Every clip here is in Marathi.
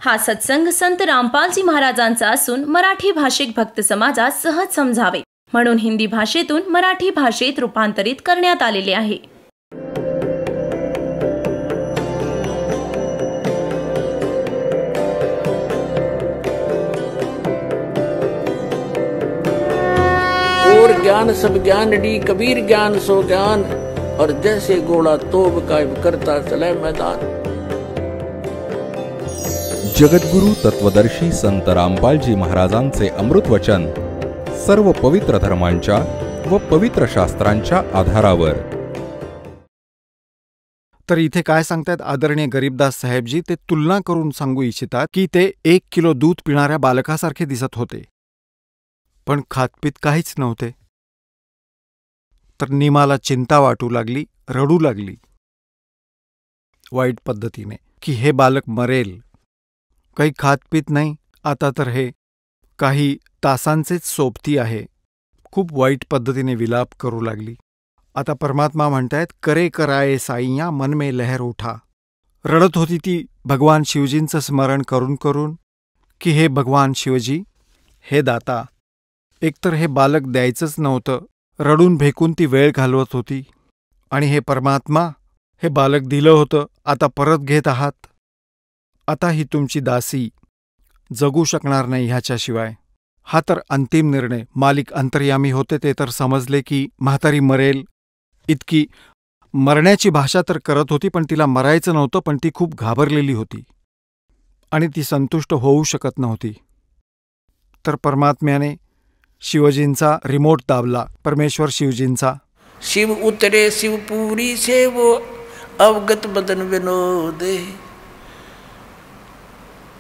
हा सत्संग संत रामपालजी महाराजांचा असून मराठी भाषिक भक्त समाजास सहज समजावे म्हणून हिंदी भाषेतून मराठी भाषेत रूपांतरित करण्यात आलेले आहे. और ज्ञान सब ज्ञान डी कबीर ज्ञान सो ज्ञान और जैसे घोड़ा तोब कायम करता चले मैदान. जगद्गुरु तत्वदर्शी संत रामपालजी महाराजांचे अमृत वचन सर्व पवित्र धर्मांच्या व पवित्र शास्त्रांच्या आधारावर. तर इथे काय सांगतात आदरणीय गरीबदास साहेबजी, ते तुलना करून सांगू इच्छितात की ते 1 किलो दूध पिणाऱ्या बालकासारखे दिसत होते, पण खातपीत काहीच नव्हते. तर नीमाला चिंता वाटू लागली, रडू लागली वाईट पद्धतीने की हे बालक मरेल. काही खातपीत नाही, आता तर हे काही तासांचेच सोबती आहे. खूप वाईट पद्धतीने विलाप करू लागली. आता परमात्मा म्हणतायत, करे कराये साईया मन में लहर उठा. रडत होती ती भगवान शिवजींचं स्मरण करून करून की हे भगवान शिवजी, हे दाता. एकतर हे बालक द्यायचंच नव्हतं, रडून भेकून ती वेळ घालवत होती. आणि हे परमात्मा, हे बालक दिलं होतं, आता परत घेत आहात. आता ही तुमची दासी जगू शकणार नाही ह्याच्याशिवाय. हा तर अंतिम निर्णय. मालिक अंतर्यामी होते, ते तर समजले की म्हातारी मरेल. इतकी मरण्याची भाषा तर करत होती, पण तिला मरायचं नव्हतं. पण ती खूप घाबरलेली होती आणि ती संतुष्ट होऊ शकत नव्हती. तर परमात्म्याने शिवजींचा रिमोट दाबला, परमेश्वर शिवजींचा. शिव उतरे शिवपुरी से वो अवगत बदन विनोदे,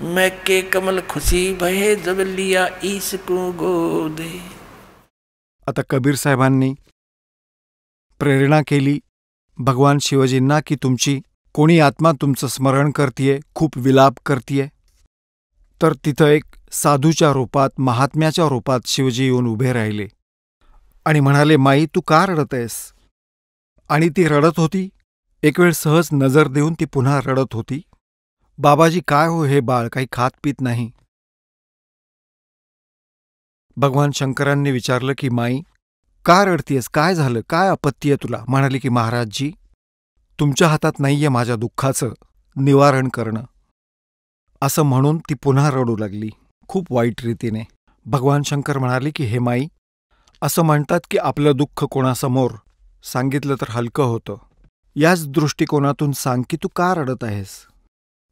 मैं के कमल खुशी भये जब लिया ईस को गोदे. आता कबीर साहेबांनी प्रेरणा केली भगवान शिवजींना की तुमची कोणी आत्मा तुमचं स्मरण करतीये, खूप विलाप करतीये. तर तिथं एक साधूच्या रूपात, महात्म्याच्या रूपात शिवजी येऊन उभे राहिले आणि म्हणाले, माई तू का रडत आहेस? आणि ती रडत होती. एक वेळ सहज नजर देऊन ती पुन्हा रडत होती. बाबाजी, काय हो हे बाळ, काही खात पीत नाही. भगवान शंकरांनी विचारलं की माई का रडतीयस, काय झालं, काय आपत्ती आहे तुला? म्हणाली की महाराजजी, तुमच्या हातात नाहीये माझ्या दुःखाचं निवारण करणं. असं म्हणून ती पुन्हा रडू लागली खूप वाईट रीतीने. भगवान शंकर म्हणाले की हे माई, असं म्हणतात की आपलं दुःख कोणासमोर सांगितलं तर हलकं होतं. याच दृष्टिकोनातून सांग की तू का रडत आहेस?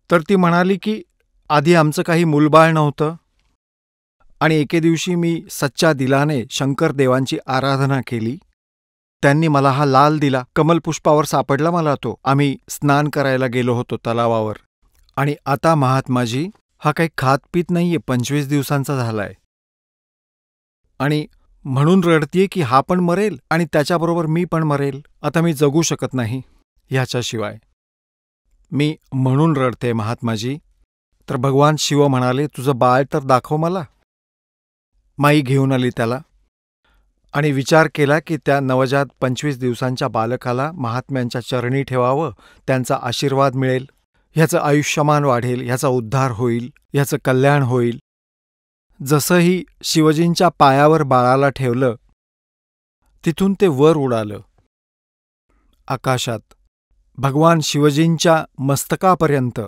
तर ती म्हणाली की आधी आमचं काही मूलबाळ नव्हतं आणि एके दिवशी मी सच्च्या दिलाने शंकर देवांची आराधना केली. त्यांनी मला हा लाल दिला, कमलपुष्पावर सापडला मला तो. आम्ही स्नान करायला गेलो होतो तलावावर. आणि आता महात्माजी हा काही खात पीत नाहीये, 25 दिवसांचा झालाय. आणि म्हणून रडतीये की हा पण मरेल आणि त्याच्याबरोबर मी पण मरेल. आता मी जगू शकत नाही ह्याच्याशिवाय. मी म्हणून रडते महात्माजी. तर भगवान शिव म्हणाले, तुझं बाळ तर दाखव मला. माई घेऊन आली त्याला आणि विचार केला की त्या नवजात 25 दिवसांच्या बालकाला महात्म्यांच्या चरणी ठेवावं, त्यांचा आशीर्वाद मिळेल, ह्याचं आयुष्यमान वाढेल, ह्याचा उद्धार होईल, ह्याचं कल्याण होईल. जसंही शिवजींच्या पायावर बाळाला ठेवलं, तिथून ते वर उडालं आकाशात. भगवान शिवजींच्या मस्तकापर्यंत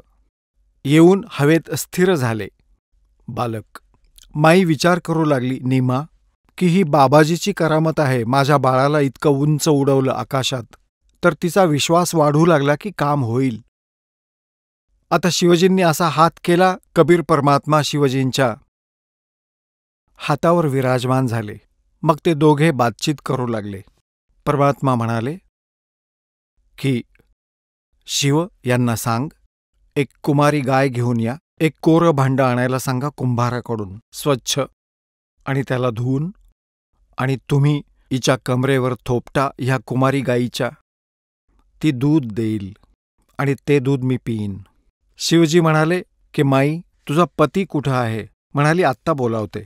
येऊन हवेत स्थिर झाले बालक. माई विचार करू लागली, नीमा, की ही बाबाजीची करामत आहे, माझ्या बाळाला इतकं उंच उडवलं आकाशात. तर तिचा विश्वास वाढू लागला की काम होईल. आता शिवजींनी असा हात केला, कबीर परमात्मा शिवजींच्या हातावर विराजमान झाले. मग ते दोघे बातचीत करू लागले. परमात्मा म्हणाले की शिव यांना सांग, एक कुमारी गाय घेऊन या, एक कोरं भांडं आणायला सांगा कुंभाराकडून स्वच्छ, आणि त्याला धुवून, आणि तुम्ही हिच्या कमरेवर थोपटा ह्या कुमारी गायीच्या. ती दूध देईल आणि ते दूध मी पिईन. शिवजी म्हणाले की माई, तुझा पती कुठं आहे? म्हणाली, आत्ता बोलावते.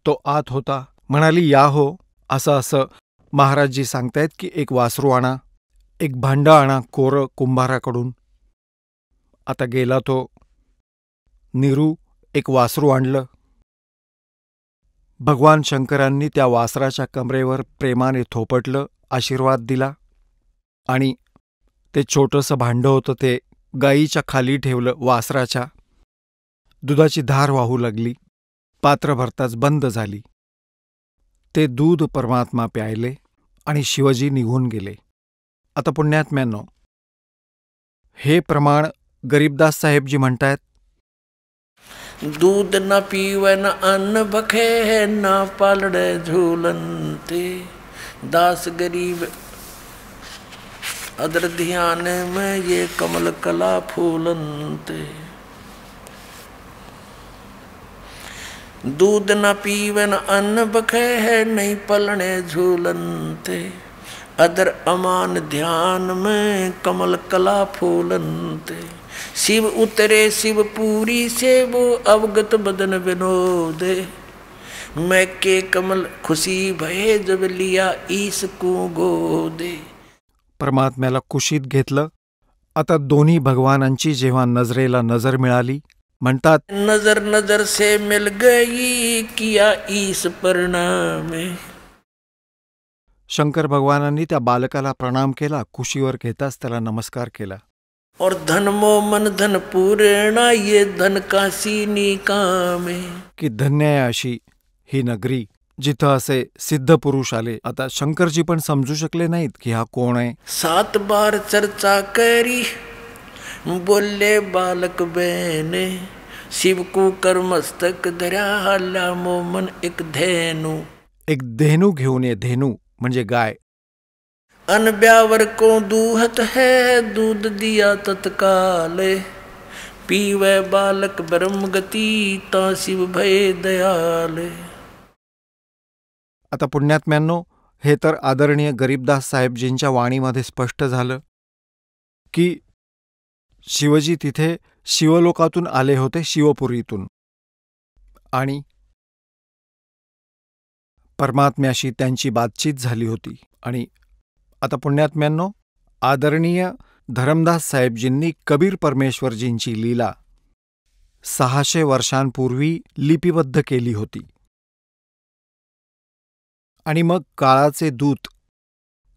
तो आत होता. म्हणाली, या हो. असं महाराजजी सांगतायत की एक वासरू आणा, एक भांडं आणा कोरं कुंभाराकडून. आता गेला तो. नीरू एक वासरू आणलं. भगवान शंकरांनी त्या वासराच्या कमरेवर प्रेमाने थोपटलं, आशीर्वाद दिला आणि ते छोटंसं भांडं होतं ते गाईच्या खाली ठेवलं. वासराच्या दुधाची धार वाहू लागली. पात्र भरताच बंद झाली. ते दूध परमात्मा प्यायले आणि शिवजी निघून गेले. आता पुण्यात्म्यांनो, हे प्रमाण गरीबदास साहेबजी म्हणतायत, दूध न पीवे न अन्न बखे न पालड़े झूलनते, दास गरीब अदर ध्यान में ये कमल कला फूलनते. दूध न पीवे न अन्न बखे है नहीं पलने झूलनते, अदर अमान ध्यान में कमल कला फूलनते. शिव उतरे शिवपुरी से वो अवगत बदन विनोदे, मैं के कमल खुशी भये जब लिया ईस को गोदे. परमात्म्याला कुशीत घेतलं. आता दोन्ही भगवानांची जेव्हा नजरेला नजर मिळाली, म्हणतात, नजर नजर से मिल गई किया ईस प्रणामे. शंकर भगवानांनी त्या बालकाला प्रणाम केला. कुशीवर घेताच त्याला नमस्कार केला. और धन मो मन धन पूर्णा ये धन काशी निकामे. की धन्य आहे अशी ही नगरी जिथं असे सिद्ध पुरुष आले. आता शंकरजी पण समजू शकले नाहीत की हा कोण आहे. 7 बार चर्चा करी बोले बालक बहने, शिव को कर मस्तक धरा हाला मोमन एक धेनु. एक धेनू घेऊन ये. धेनू म्हणजे गाय. अनब्यावर को दूहत है दूध दिया तत्काल, पीवे बालक ब्रह्म गति ता शिव भय दयाल. आता पुण्यात्म्यांनो, हे तर आदरणीय गरीबदास साहेबजींच्या वाणीमध्ये स्पष्ट झालं की शिवजी तिथे शिवलोकातून आले होते, शिवपुरीतून, आणि परमात्म्याशी त्यांची बातचीत झाली होती. आणि आता पुण्यात्म्यांनो, आदरणीय धरमदास साहेबजींनी कबीर परमेश्वरजींची लीला 600 वर्षांपूर्वी लिपिबद्ध केली होती. आणि मग काळाचे दूत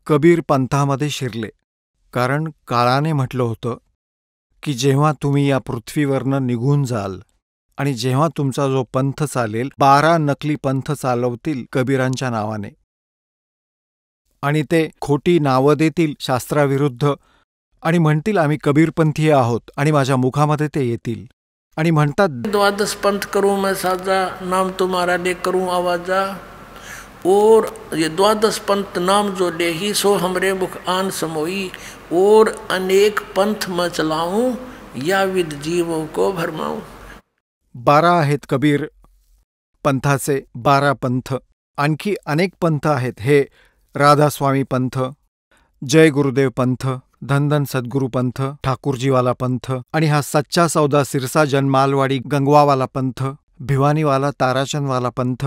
कबीर पंथामध्ये शिरले. कारण काळाने म्हटलं होतं की जेव्हा तुम्ही या पृथ्वीवरनं निघून जाल आणि जेव्हा तुमचा जो पंथ चालेल, 12 नकली पंथ चालवतील कबीरांच्या नावाने, आणि ते खोटी नावं देतील शास्त्राविरुद्ध आणि म्हणतील आम्ही कबीरपंथीय आहोत, आणि माझ्या मुखामध्ये ते येतील आणि म्हणतात, 12 पंथ करूं मैं साजा, नाम तुम्हारा ले करूं आवाजा. और ये 12 पंथ नाम जो ले ही सो हमरे मुख आन समोई, और अनेक पंथ मैं चलाऊं या विद जीवों को भरमाऊं. 12 आहेत कबीर पंथाचे 12 पंथ. आणखी अनेक पंथ आहेत. हे राधास्वामी पंथ, जय गुरुदेव पंथ, धनधन सद्गुरु पंथ, ठाकूरजीवाला पंथ, आणि हा सच्चा सौदा सिरसा जनमालवाडी गंगवावाला पंथ, भिवानीवाला ताराचंदवाला पंथ,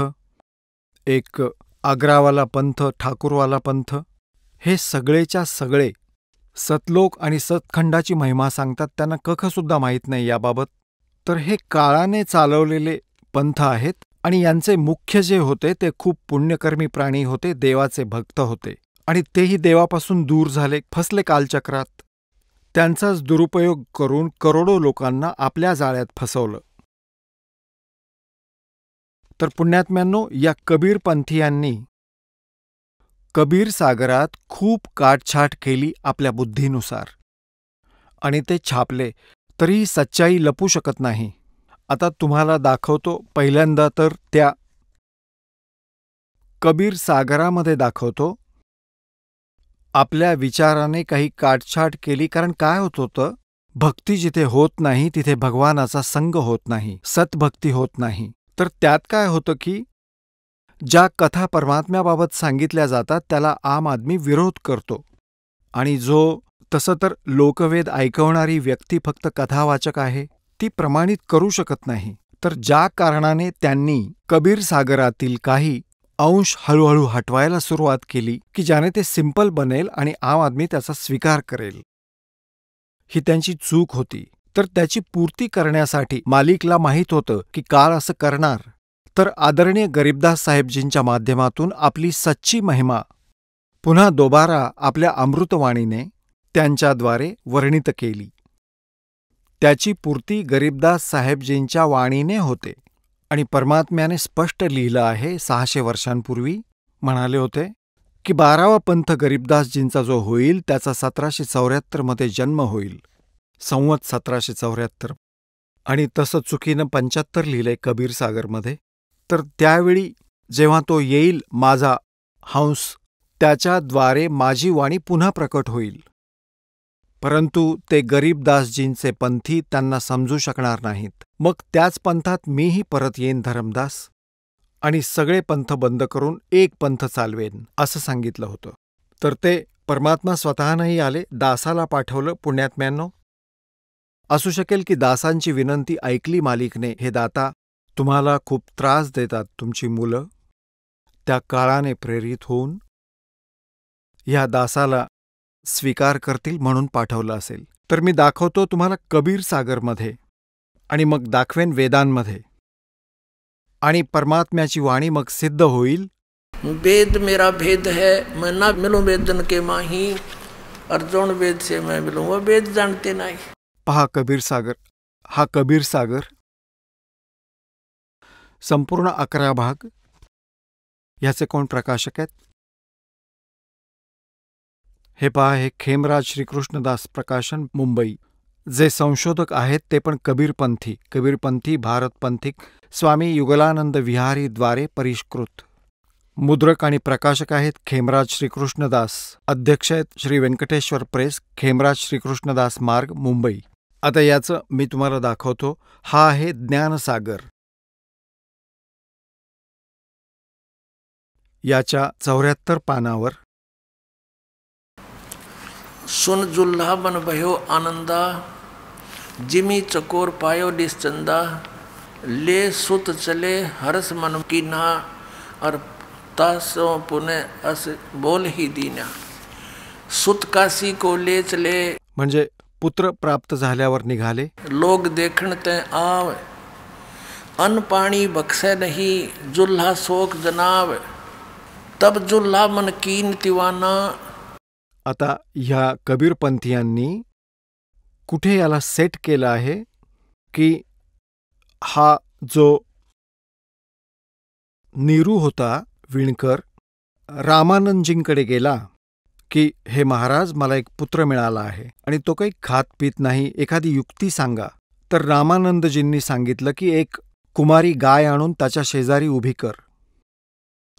एक आग्रावाला पंथ, ठाकूरवाला पंथ. हे सगळेच्या सगळे सतलोक आणि सतखंडाची महिमा सांगतात. त्यांना कखसुद्धा माहीत नाही याबाबत. तर हे काळाने चालवलेले पंथ आहेत, आणि यांचे मुख्य जे होते ते खूप पुण्यकर्मी प्राणी होते, देवाचे भक्त होते, आणि तेही देवापासून दूर झाले, फसले कालचक्रात. त्यांचाच दुरुपयोग करून करोडो लोकांना आपल्या जाळ्यात फसवलं. तर पुण्यात्म्यांनो, या कबीरपंथीयांनी कबीर सागरात खूप काटछाट केली आपल्या बुद्धीनुसार, आणि ते छापले, तरीही सच्चाई लपू शकत नाही. आता तुम्हाला दाखवतो. पहिल्यांदा तर त्या कबीर सागरामध्ये दाखवतो आपल्या विचाराने काही काटछाट केली. कारण काय होत होतं, भक्ती जिथे होत नाही तिथे भगवानाचा संग होत नाही, सतभक्ती होत नाही. तर त्यात काय होतं की ज्या कथा परमात्म्याबाबत सांगितल्या जातात त्याला आम आदमी विरोध करतो, आणि जो तसं तर लोकवेद ऐकवणारी व्यक्ती फक्त कथावाचक आहे, ती प्रमाणित करू शकत नाही. तर ज्या कारणाने त्यांनी कबीर सागरातील काही अंश हळूहळू हटवायला सुरुवात केली की ज्याने ते सिंपल बनेल आणि आम आदमी त्याचा स्वीकार करेल, ही त्यांची चूक होती. तर त्याची पूर्ती करण्यासाठी मालिकला माहीत होतं की काळ असं करणार, तर आदरणीय गरीबदास साहेबजींच्या माध्यमातून आपली सच्ची महिमा पुन्हा दोबारा आपल्या अमृतवाणीने त्यांच्याद्वारे वर्णित केली. त्याची पूर्ती गरीबदास साहेबजींच्या वाणीने होते आणि परमात्म्याने स्पष्ट लिहिलं आहे. 600 वर्षांपूर्वी म्हणाले होते की 12वा पंथ गरीबदासजींचा जो होईल त्याचा 1774 मध्ये जन्म होईल, संवत 1774. आणि तसं चुकीनं 75 लिहिलंय कबीर सागरमध्ये. तर त्यावेळी जेव्हा तो येईल माझा हंस, त्याच्याद्वारे माझी वाणी पुन्हा प्रकट होईल. परंतु ते गरीबदासजींचे पंथी त्यांना समजू शकणार नाहीत. मग त्याच पंथात मीही परत येईन धरमदास, आणि सगळे पंथ बंद करून एक पंथ चालवेन असं सांगितलं होतं. तर ते परमात्मा स्वतःनंही आले, दासाला पाठवलं. पुण्यात्म्यांनो, असू शकेल की दासांची विनंती ऐकली मालिकने. हे दाता, तुम्हाला खूप त्रास देतात तुमची मुलं, त्या काळाने प्रेरित होऊन ह्या दासाला स्वीकार करतील म्हणून पाठवलं असेल. तर मी दाखवतो तुम्हाला कबीर सागरमध्ये, आणि मग दाखवेन वेदांमध्ये, आणि परमात्म्याची वाणी मग सिद्ध होईल. वेद मेरा भेद है, मैं ना मिलूं वेदन के माही, अर्जुन वेद से मैं मिलूं, वो वेद जानते नहीं. पहा कबीर सागर, हा कबीर सागर संपूर्ण 11 भाग. ह्याचे कोण प्रकाशक आहेत? हे पहा, हे खेमराज श्रीकृष्णदास प्रकाशन, मुंबई. जे संशोधक आहेत ते पण कबीरपंथी, कबीरपंथी भारतपंथिक स्वामी युगलानंद विहारीद्वारे परिष्कृत. मुद्रक आणि प्रकाशक आहेत खेमराज श्रीकृष्णदास. अध्यक्ष आहेत श्री व्यंकटेश्वर प्रेस, खेमराज श्रीकृष्णदास मार्ग, मुंबई. आता याचं मी तुम्हाला दाखवतो. हा आहे ज्ञानसागर. याच्या 74 पानावर सुन जुल्हा बन भयो आनंदा, जिमी चकोर पायो निश्चंदा, ले सुत चले हर्ष मन की ना, और तासों पुणे अस बोल ही दीना. सुत काशी को ले चले, म्हणजे पुत्र प्राप्त झाल्यावर निघाले. लोग देखण ते आव, अन्न पाणी बख्शे नहीं, जुल्हा शोक जनाव, तब जुल्हा मन कीन तिवाना. आता ह्या कबीरपंथीयांनी कुठे याला सेट केलं आहे की हा जो नीरू होता विणकर, रामानंदजींकडे गेला की हे महाराज, मला एक पुत्र मिळाला आहे आणि तो काही खात पीत नाही, एखादी युक्ती सांगा. तर रामानंदजींनी सांगितलं की एक कुमारी गाय आणून त्याच्या शेजारी उभी कर,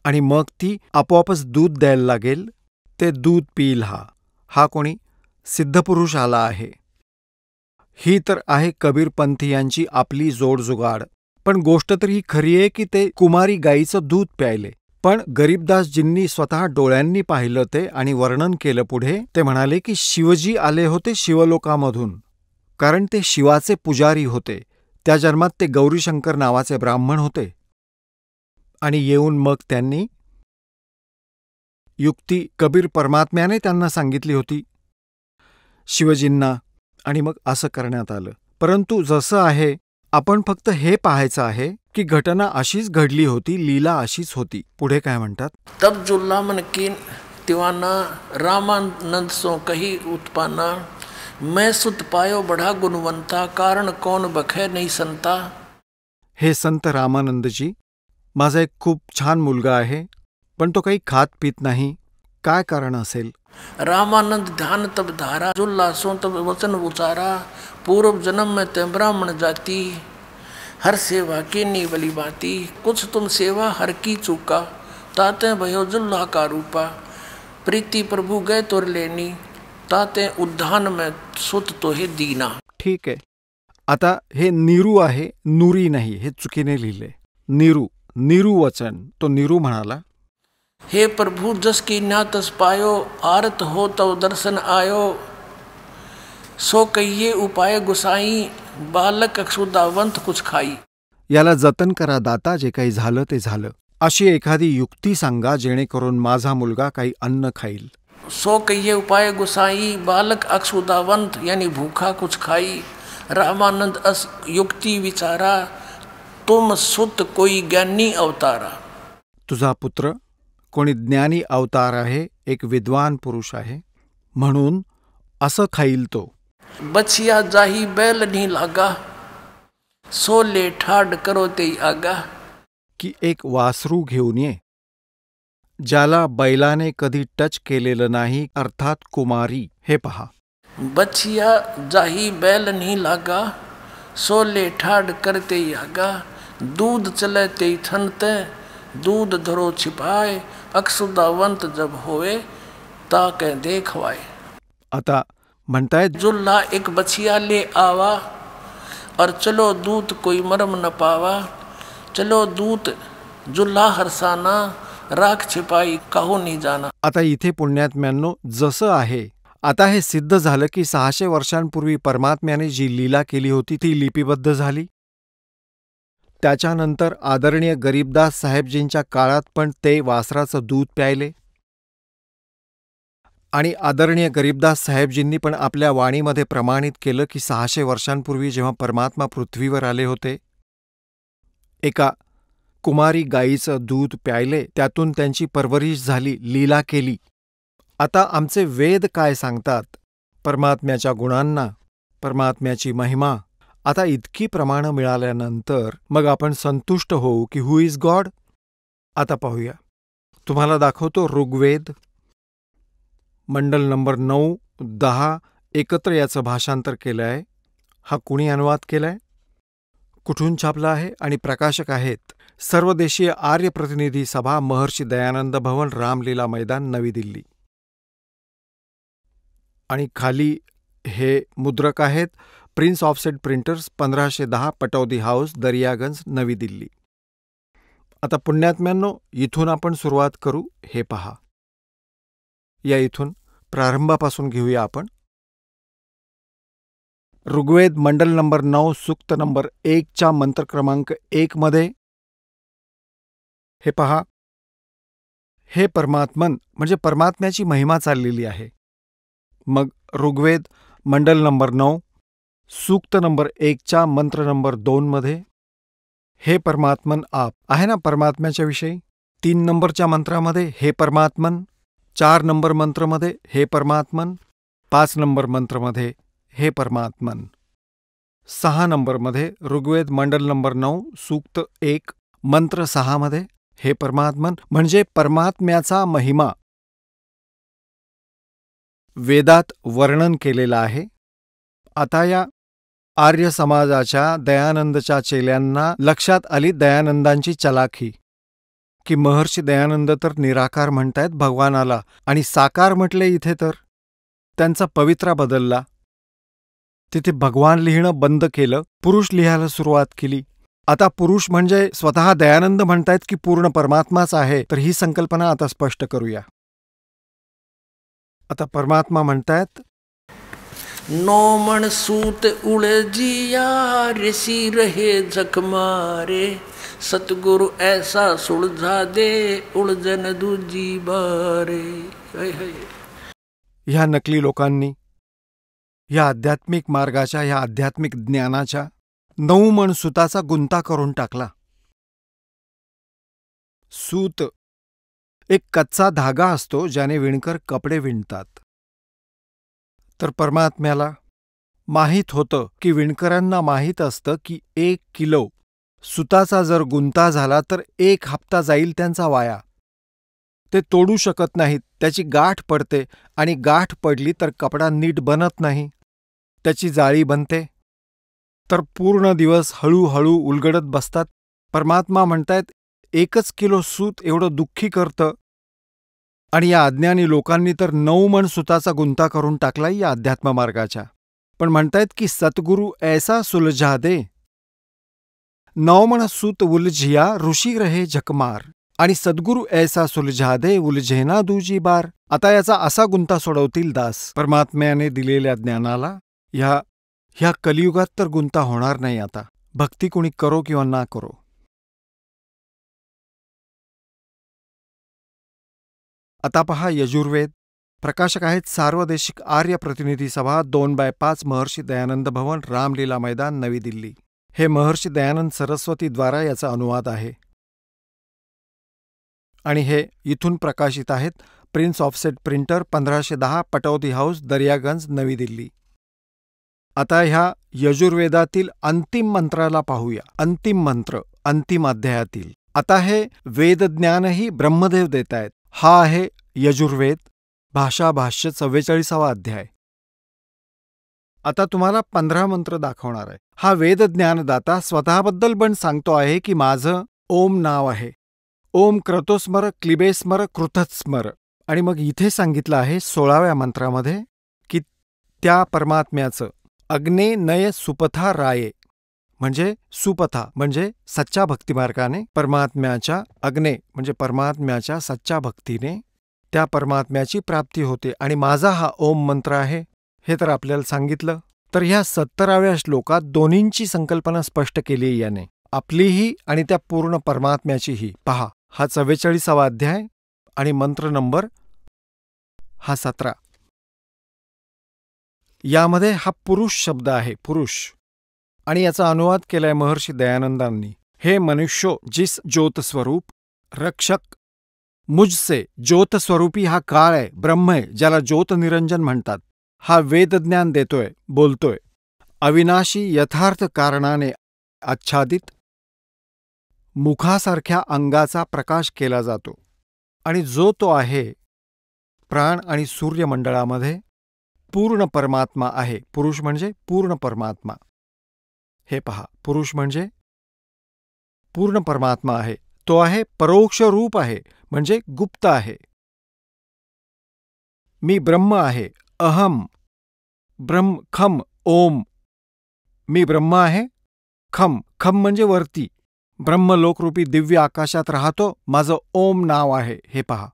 आणि मग ती आपोआपच दूध द्यायला लागेल. ते दूध पिईल. हा कोणी सिद्धपुरुष आला आहे. ही तर आहे कबीरपंथीयांची आपली जोडजुगाड. पण गोष्ट तर ही खरी आहे की ते कुमारी गाईचं दूध प्यायले. पण गरीबदासजींनी स्वतः डोळ्यांनी पाहिलं ते आणि वर्णन केलं पुढे. ते म्हणाले की शिवजी आले होते शिवलोकामधून, कारण ते शिवाचे पुजारी होते. त्या जन्मात ते गौरीशंकर नावाचे ब्राह्मण होते, आणि येऊन मग त्यांनी युक्ती कबीर परमात्म्याने त्यांना सांगितली होती शिवजींना, आणि मग असं करण्यात आलं. परंतु जसं आहे, आपण फक्त हे पाहायचं आहे की घटना अशीच घडली होती, लीला अशीच होती. पुढे काय म्हणतात? तब जुल्हा मन कीन तिवाना, रामानंद सो कही उत्पाना, मैं सुत पायो बड़ा गुणवंता, कारण कौन बखे नहीं संता. हे संत रामानंदजी, माझा एक खूप छान मुलगा आहे, पण तो काही खात पीत नाही. काय कारण असेल? रामानंद ध्यान तब धारा, जुल्हा सो तब वचन उचारा, पूर्व जन्म में ते ब्राह्मण जाति, हर सेवा के नी बली बाती, कुछ तुम सेवा हर की चूका, ताते भयो जुल्हा का रूपा, प्रीति प्रभु गए तोर लेनी, ताते उद्धान में सुत तो हे दीना. ठीक आहे. आता हे नीरू आहे, नुरी नाही, हे चुकीने लिहिले. नीरू, नीरू वचन. तो नीरू म्हणाला, हे प्रभु जस की ना तस पायो, आरत हो तव दर्शन आयो, सो कहिए उपाय गुसाई, बालक अक्षुदावंत कुछ खाई. याला जतन करा दाता, जे काही झालं ते झालं. अशी एखादी युक्ती सांगा जेणेकरून माझा मुलगा काही अन्न खाईल. सो कहिए उपाय गुसाई, बालक अक्षुदावंत यानी भूखा कुछ खाई, रामानंद अस युक्ति विचारा, तुम सुत कोई ज्ञानी अवतारा. तुझा पुत्र कोणी ज्ञानी अवतार आहे, एक विद्वान पुरुष आहे, म्हणून असं खाईल तो. बछिया जाही बैल नहीं लागा, सोले ठाड करो ते आगा. की एक वासरू घेऊन ये, ज्याला बैलाने कधी टच केलेलं नाही, अर्थात कुमारी. हे पहा, बछिया जाही बैल नहीं लागा, सोले ठाड करते आगा. दूध चले ते थनते, दूध धरो छिपाए, अक्षुदावंत जब होए ताके देखवाए. आता म्हणतायत जुल्ला एक बछिया ले आवा, और चलो दूत कोई मरम न पावा. चलो दूत जुल्हा हरसाना, राख छिपाई काहू नहीं जाना. आता इथे पुण्यात्म्यांनो जसं आहे, आता हे सिद्ध झालं की 600 वर्षांपूर्वी परमात्म्याने जी लीला केली होती ती लिपिबद्ध झाली. त्याच्यानंतर आदरणीय गरीबदास साहेबजींच्या काळात पण ते वासराचं दूध प्यायले, आणि आदरणीय गरीबदास साहेबजींनी पण आपल्या वाणीमध्ये प्रमाणित केलं की 600 वर्षांपूर्वी जेव्हा परमात्मा पृथ्वीवर आले होते, एका कुमारी गायीचं दूध प्यायले, त्यातून त्यांची परवरिश झाली, लीला केली. आता आमचे वेद काय सांगतात परमात्म्याच्या गुणांना, परमात्म्याची महिमा. आता इतकी प्रमाणं मिळाल्यानंतर मग आपण संतुष्ट होऊ की हु इज गॉड. आता पाहूया, तुम्हाला दाखवतो ऋग्वेद मंडल नंबर 9, 10 एकत्र याचं भाषांतर केलं आहे. हा कुणी अनुवाद केलाय, कुठून छापला आहे, आणि प्रकाशक आहेत सर्वदेशीय आर्य प्रतिनिधी सभा, महर्षी दयानंद भवन, रामलीला मैदान, नवी दिल्ली. आणि खाली हे मुद्रक आहेत prince offset printers, 1510 Pataudi house, Daryaganj, नवी दिल्ली. आता पुण्यात्म्यांनो इथून आपण सुरुवात करू. हे पहा, या इथून प्रारंभापासून घेऊया आपण. ऋग्वेद मंडल नंबर 9 सूक्त नंबर 1च्या मंत्र क्रमांक 1 मध्ये हे पहा, हे परमात्मन म्हणजे परमात्म्याची महिमा चाललेली आहे. मग ऋग्वेद मंडल नंबर 9 सूक्त नंबर 1च्या मंत्र नंबर 2 मध्ये हे परमात्मन आप आहे ना परमात्म्याच्या विषयी. 3 नंबरच्या मंत्रामध्ये हे परमात्मन, 4 नंबर मंत्रमध्ये हे परमात्मन, 5 नंबर मंत्रमध्ये हे परमात्मन, 6 नंबरमध्ये ऋग्वेद मंडल नंबर 9 सूक्त 1 मंत्र 6 मध्ये हे परमात्मन म्हणजे परमात्म्याचा महिमा वेदात वर्णन केलेला आहे. आता या आर्य समाजाच्या दयानंदच्या चेल्यांना लक्षात आली दयानंदांची चलाखी, की महर्षी दयानंद तर निराकार म्हणतायत भगवानाला, आणि साकार म्हटले इथे तर त्यांचा पवित्रा बदलला. तिथे भगवान लिहिणं बंद केलं, पुरुष लिहायला सुरुवात केली. आता पुरुष म्हणजे स्वतः दयानंद म्हणतायत की पूर्ण परमात्माच आहे. तर ही संकल्पना आता स्पष्ट करूया. आता परमात्मा म्हणतायत, नो मन सूत उलझिया, ऋषि रहे झक मारे, सतगुरु ऐसा सुलझा दे, उलझन दूजी बारे. ह्या नकली लोकांनी या आध्यात्मिक मार्गाच्या, या आध्यात्मिक ज्ञानाच्या 9 मन सूताचा गुंता करून टाकला. सूत एक कच्चा धागा असतो ज्याने विणकर कपडे विणतात. तर परमात्म्याला माहीत होतं की विणकरांना माहीत असतं की 1 किलो सुताचा जर गुंता झाला तर 1 हप्ता जाईल त्यांचा वाया. ते तोडू शकत नाहीत, त्याची गाठ पडते, आणि गाठ पडली तर कपडा नीट बनत नाही, त्याची जाळी बनते, तर पूर्ण दिवस हळूहळू उलगडत बसतात. परमात्मा म्हणतायत 1 किलो सूत एवढं दुःखी करतं, आणि या अज्ञानी लोकांनी तर 9 मन सुताचा गुंता करून टाकलाय या अध्यात्म मार्गाच्या. पण म्हणतायत की सतगुरु ऐसा सुलझा दे, 9 मन सूत उलझिया, ऋषी रहे झकमार, आणि सद्गुरु ऐसा सुलझा दे, उलझेना दूजी बार. आता याचा असा गुंता सोडवतील दास परमात्म्याने दिलेल्या ज्ञानाला. ह्या कलियुगात तर गुंता होणार नाही. आता भक्ती कुणी करो किंवा ना करो. आता पहा यजुर्वेद प्रकाशक आहेत सार्वदेशिक आर्य प्रतिनिधी सभा 2/5 महर्षी दयानंद भवन, रामलीला मैदान, नवी दिल्ली. हे महर्षी दयानंद सरस्वती द्वारा याचा अनुवाद आहे आणि हे इथून प्रकाशित आहेत. Prince offset printer, 1510, Pataudi house, Daryaganj, Navi Delhi. आता ह्या यजुर्वेदातील अंतिम मंत्राला पाहूया. अंतिम मंत्र, अंतिम अध्यायातील. आता हे वेदज्ञानही ब्रह्मदेव देत आहेत. हा आहे यजुर्वेद, भाषा भाष्य 44वा अध्याय. आता तुम्हाला 15 मंत्र दाखवणार आहे. हा वेदज्ञानदाता स्वतःबद्दल पण सांगतो आहे की माझं ओम नाव आहे. ओम क्रतोस्मर क्लिबेस्मर कृतस्मर. आणि मग इथे सांगितलं आहे 16व्या मंत्रामध्ये की त्या परमात्म्याचं अग्ने नय सुपथा राये, म्हणजे सुपथा म्हणजे सच्चा भक्तिमार्गाने परमात्म्याच्या अग्ने म्हणजे परमात्म्याच्या सच्चा भक्तीने त्या परमात्म्याची प्राप्ती होते. आणि माझा हा ओम मंत्र आहे हे तर आपल्याला सांगितलं. तर ह्या 17व्या श्लोकात दोन्हींची संकल्पना स्पष्ट केली याने, आपलीही आणि त्या पूर्ण परमात्म्याचीही. पहा, हा 44वा अध्याय आणि मंत्र नंबर हा 17. यामध्ये हा पुरुष शब्द आहे, पुरुष, आणि याचा अनुवाद केलाय महर्षी दयानंदांनी. हे मनुष्यो, जिस ज्योत स्वरूप रक्षक मुझसे, ज्योत स्वरूपी हा काळ आहे, ब्रह्म आहे, ज्याला ज्योत निरंजन म्हणतात. हा वेदज्ञान देतोय, बोलतोय. अविनाशी यथार्थ कारणाने आच्छादित मुखासारख्या अंगाचा प्रकाश केला जातो. आणि जो तो आहे प्राण आणि सूर्यमंडळामध्ये पूर्ण परमात्मा आहे. पुरुष म्हणजे पूर्ण परमात्मा. हे पहा, पुरुष म्हणजे पूर्ण परमात्मा आहे. तो आहे परोक्ष रूप आहे, म्हणजे गुप्त आहे. मी ब्रह्म आहे, अहम ब्रह्म खम ओम. मी ब्रह्म आहे, खम खम म्हणजे वरती, ब्रह्मलोकरूपी दिव्य आकाशात राहतो. माझं ओम नाव आहे. हे पहा,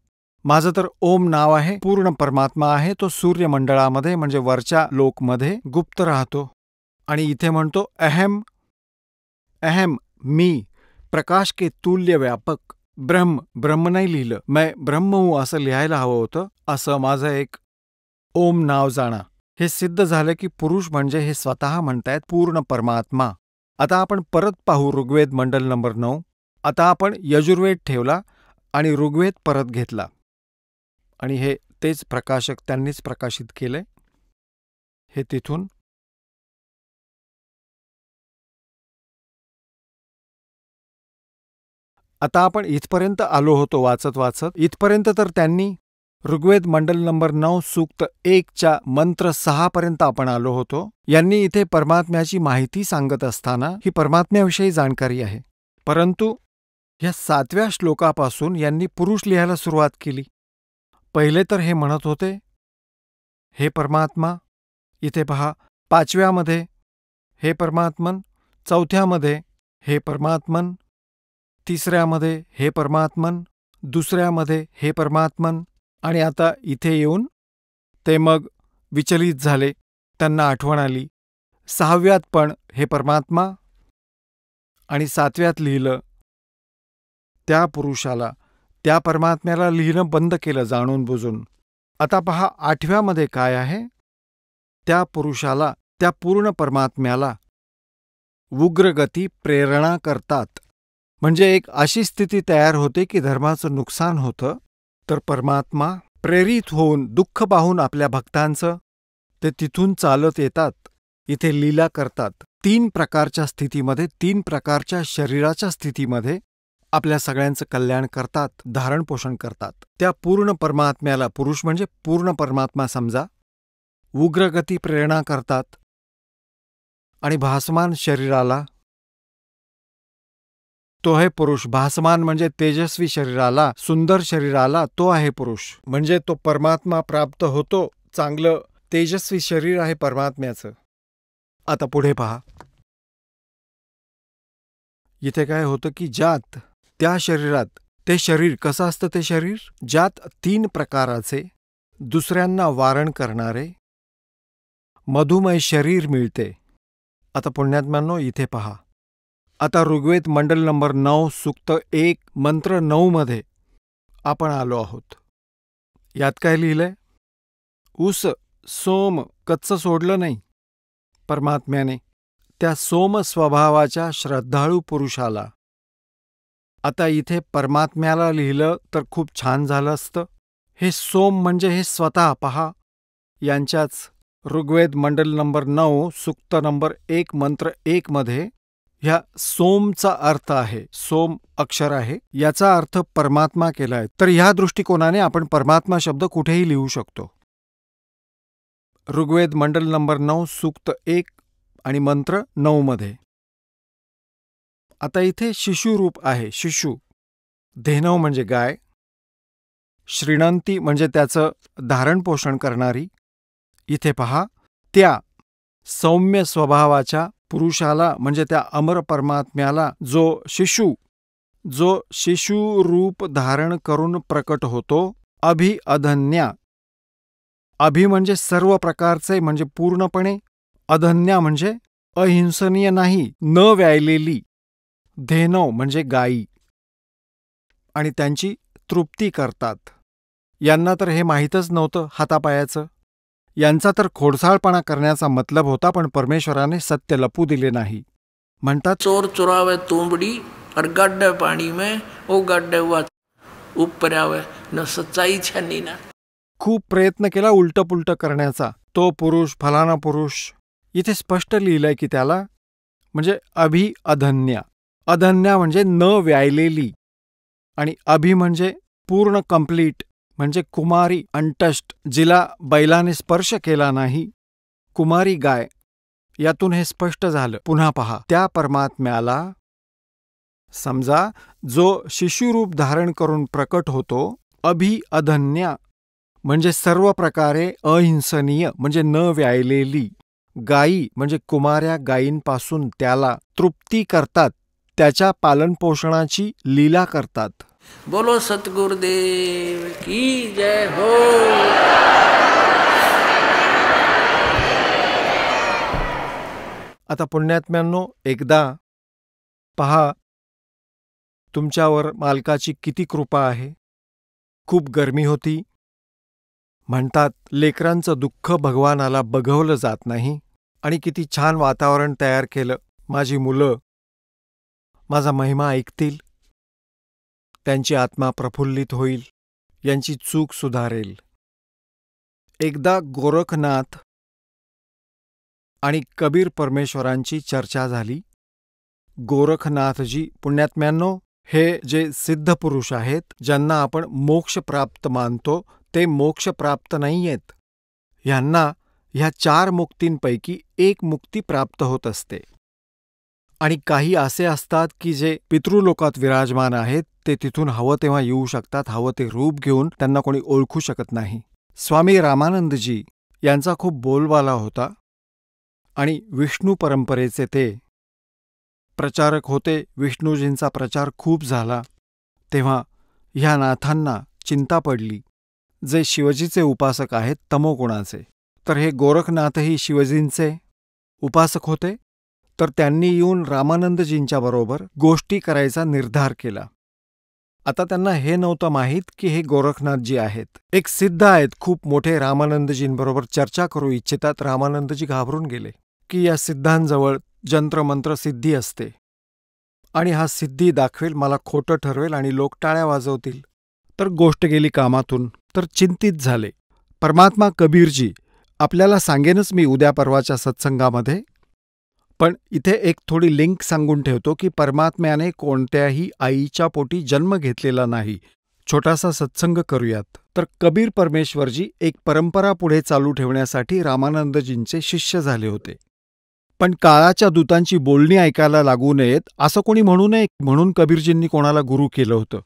माझं तर ओम नाव आहे. पूर्ण परमात्मा आहे. तो सूर्यमंडळामध्ये म्हणजे वरच्या लोकमध्ये गुप्त राहतो. आणि इथे म्हणतो अहम अहम मी प्रकाश के तुल्य व्यापक ब्रह्म. ब्रह्म नाही लिहिलं, मैं ब्रह्म हूं असं लिहायला हवं होतं. असं माझं एक ओम नाव जाणा. हे सिद्ध झालं की पुरुष म्हणजे हे स्वतः म्हणतायत पूर्ण परमात्मा. आता आपण परत पाहू ऋग्वेद मंडल नंबर 9. आता आपण यजुर्वेद ठेवला आणि ऋग्वेद परत घेतला आणि हे तेच प्रकाशक त्यांनीच प्रकाशित केले. हे तिथून आता आपण इथपर्यंत आलो होतो वाचत वाचत. इथपर्यंत तर त्यांनी ऋग्वेद मंडल नंबर 9 सूक्त 1च्या मंत्र 6 पर्यंत आपण आलो होतो. यांनी इथे परमात्म्याची माहिती सांगत असताना ही परमात्म्याविषयी जाणकारी आहे. परंतु ह्या 7व्या श्लोकापासून यांनी पुरुष लिहायला सुरुवात केली. पहिले तर हे म्हणत होते हे परमात्मा. इथे पहा, 5व्यामध्ये हे परमात्मन, 4थ्यामध्ये हे परमात्मन, 3ऱ्यामध्ये हे परमात्मन, 2ऱ्यामध्ये हे परमात्मन. आणि आता इथे येऊन ते मग विचलित झाले. त्यांना आठवण आली 6व्यात पण हे परमात्मा आणि 7व्यात लिहिलं त्या पुरुषाला, त्या परमात्म्याला लिहिणं बंद केलं जाणून बुजून. आता पहा 8व्यामध्ये काय आहे, त्या पुरुषाला, त्या पूर्ण परमात्म्याला उग्रगती प्रेरणा करतात. म्हणजे एक अशी स्थिती तयार होते की धर्माचं नुकसान होतं तर परमात्मा प्रेरित होऊन दुःख पाहून आपल्या भक्तांचं ते तिथून चालत येतात, इथे लीला करतात. 3 प्रकारच्या स्थितीमध्ये, 3 प्रकारच्या शरीराच्या स्थितीमध्ये आपल्या सगळ्यांचं कल्याण करतात, धारणपोषण करतात. त्या पूर्ण परमात्म्याला, पुरुष म्हणजे पूर्ण परमात्मा समजा, उग्रगती प्रेरणा करतात. आणि भासमान शरीराला, तो आहे पुरुष. भासमान म्हणजे तेजस्वी शरीराला, सुंदर शरीराला, तो आहे पुरुष. म्हणजे तो परमात्मा प्राप्त होतो. चांगलं तेजस्वी शरीर आहे परमात्म्याचं. आता पुढे पहा, इथे काय होतं की ज्यात त्या शरीरात, ते शरीर कसं असतं, ते शरीर ज्यात 3 प्रकाराचे दुसऱ्यांना वारण करणारे मधुमेह शरीर मिळते. आता पुण्यात्म्यांनो इथे पहा, आता ऋग्वेद मंडल नंबर 9 सूक्त 1 मंत्र 9 मध्ये आपण आलो आहोत. यात काय लिहिलंय, ऊस सोम कच्चं सोडलं नाही परमात्म्याने त्या सोम स्वभावाच्या श्रद्धाळू पुरुषाला. आता इथे परमात्म्याला लिहिलं तर खूप छान झालं असतं. हे सोम म्हणजे हे स्वतः पहा. यांच्याच ऋग्वेद मंडल नंबर 9 सूक्त नंबर 1 मंत्र 1 मध्ये ह्या सोमचा अर्थ आहे, सोम अक्षर आहे, याचा अर्थ परमात्मा केलाय. तर ह्या दृष्टिकोनाने आपण परमात्मा शब्द कुठेही लिहू शकतो. ऋग्वेद मंडल नंबर 9 सूक्त 1 आणि मंत्र 9 मध्ये. आता इथे शिशु रूप आहे. शिशु धेनव म्हणजे गाय, श्रीणंती म्हणजे त्याचं धारण पोषण करणारी. इथे पहा, त्या सौम्य स्वभावाच्या पुरुषाला म्हणजे त्या अमर परमात्म्याला जो शिशु रूप धारण करून प्रकट होतो. अधन्या. अभि म्हणजे सर्व प्रकारचे म्हणजे पूर्णपणे, अधन्या म्हणजे अहिंसनीय नाही, न व्यायलेली. धेनव म्हणजे गायी, आणि त्यांची तृप्ती करतात. यांना तर हे माहीतच नव्हतं हातापायाचं. यांचा तर खोडसाळपणा करण्याचा मतलब होता, पण परमेश्वराने सत्य लपू दिले नाही. म्हणतात, चोर चुरावे तुंबड़ी और गड्ढे पाणी में वो गड्ढे हुआ ऊपर आवे न सच्चाई छनी ना. खूप प्रयत्न केला उलट पुलट करण्याचा. तो पुरुष फलाना पुरुष. इथे स्पष्ट लिहिलंय की त्याला म्हणजे अधन्या. अधन्या म्हणजे न व्यायलेली, आणि अभि म्हणजे पूर्ण कंप्लीट म्हणजे कुमारी अनटस्ट, जिला बैलाने स्पर्श केला नाही, कुमारी गाय. यातून हे स्पष्ट झालं. पुन्हा पहा, त्या परमात्म्याला समजा जो शिशुरूप धारण करून प्रकट होतो. अधन्या म्हणजे सर्व प्रकारे अहिंसनीय म्हणजे न व्यायलेली. गायी म्हणजे कुमाऱ्या गायींपासून त्याला तृप्ती करतात, त्याच्या पालनपोषणाची लीला करतात. बोलो सतगुरुदेव की जय हो. आता पुण्यात्म्यांनो, एकदा पहा तुमच्यावर मालकाची किती कृपा आहे. खूप गरमी होती. म्हणतात लेकरांचं दुःख भगवानाला बघवलं जात नाही, आणि किती छान वातावरण तयार केलं. माझी मुलं माझा महिमा ऐकतील, त्यांची आत्मा प्रफुल्लित होईल, यांची चूक सुधारेल. एकदा गोरखनाथ आणि कबीर परमेश्वरांची चर्चा झाली. गोरखनाथजी पुण्यात्म्यांनो, हे जे सिद्ध पुरुष आहेत, ज्यांना आपण मोक्ष प्राप्त मानतो, ते मोक्ष प्राप्त नाहीयेत. ह्यांना ह्या 4 मुक्तींपैकी एक मुक्ती प्राप्त होत असते. आणि काही असे असतात की जे पितृलोकात विराजमान आहेत, ते तिथून हवं तेव्हा येऊ शकतात. हवं ते रूप घेऊन त्यांना कोणी ओळखू शकत नाही. स्वामी रामानंदजी यांचा खूप बोलबाला होता, आणि विष्णू परंपरेचे ते प्रचारक होते. विष्णूजींचा प्रचार खूप झाला. तेव्हा ह्या नाथांना चिंता पडली, जे शिवजीचे उपासक आहेत तमोगुणाचे. तर हे गोरखनाथही शिवजींचे उपासक होते. तर त्यांनी येऊन रामानंदजींच्या बरोबर गोष्टी करायचा निर्धार केला. आता त्यांना हे नव्हतं माहीत की हे गोरखनाथजी आहेत. एक सिद्ध आहेत, खूप मोठे, रामानंदजींबरोबर चर्चा करू इच्छितात. रामानंदजी घाबरून गेले की या सिद्धांजवळ जंत्रमंत्र सिद्धी असते, आणि हा सिद्धी दाखवेल, मला खोटं ठरवेल आणि लोक टाळ्या वाजवतील. तर गोष्ट गेली कामातून. तर चिंतित झाले. परमात्मा कबीरजी आपल्याला सांगेनच मी उद्या परवाच्या सत्संगामध्ये, पण इथे एक थोडी लिंक सांगून ठेवतो की परमात्म्याने कोणत्याही आईच्या पोटी जन्म घेतलेला नाही. छोटासा सत्संग करूयात. तर कबीर परमेश्वरजी एक परंपरा पुढे चालू ठेवण्यासाठी रामानंदजींचे शिष्य झाले होते. पण काळाच्या दूतांची बोलणी ऐकायला लागू नयेत असं कोणी म्हणू नये, म्हणून कबीरजींनी कोणाला गुरु केलं होतं.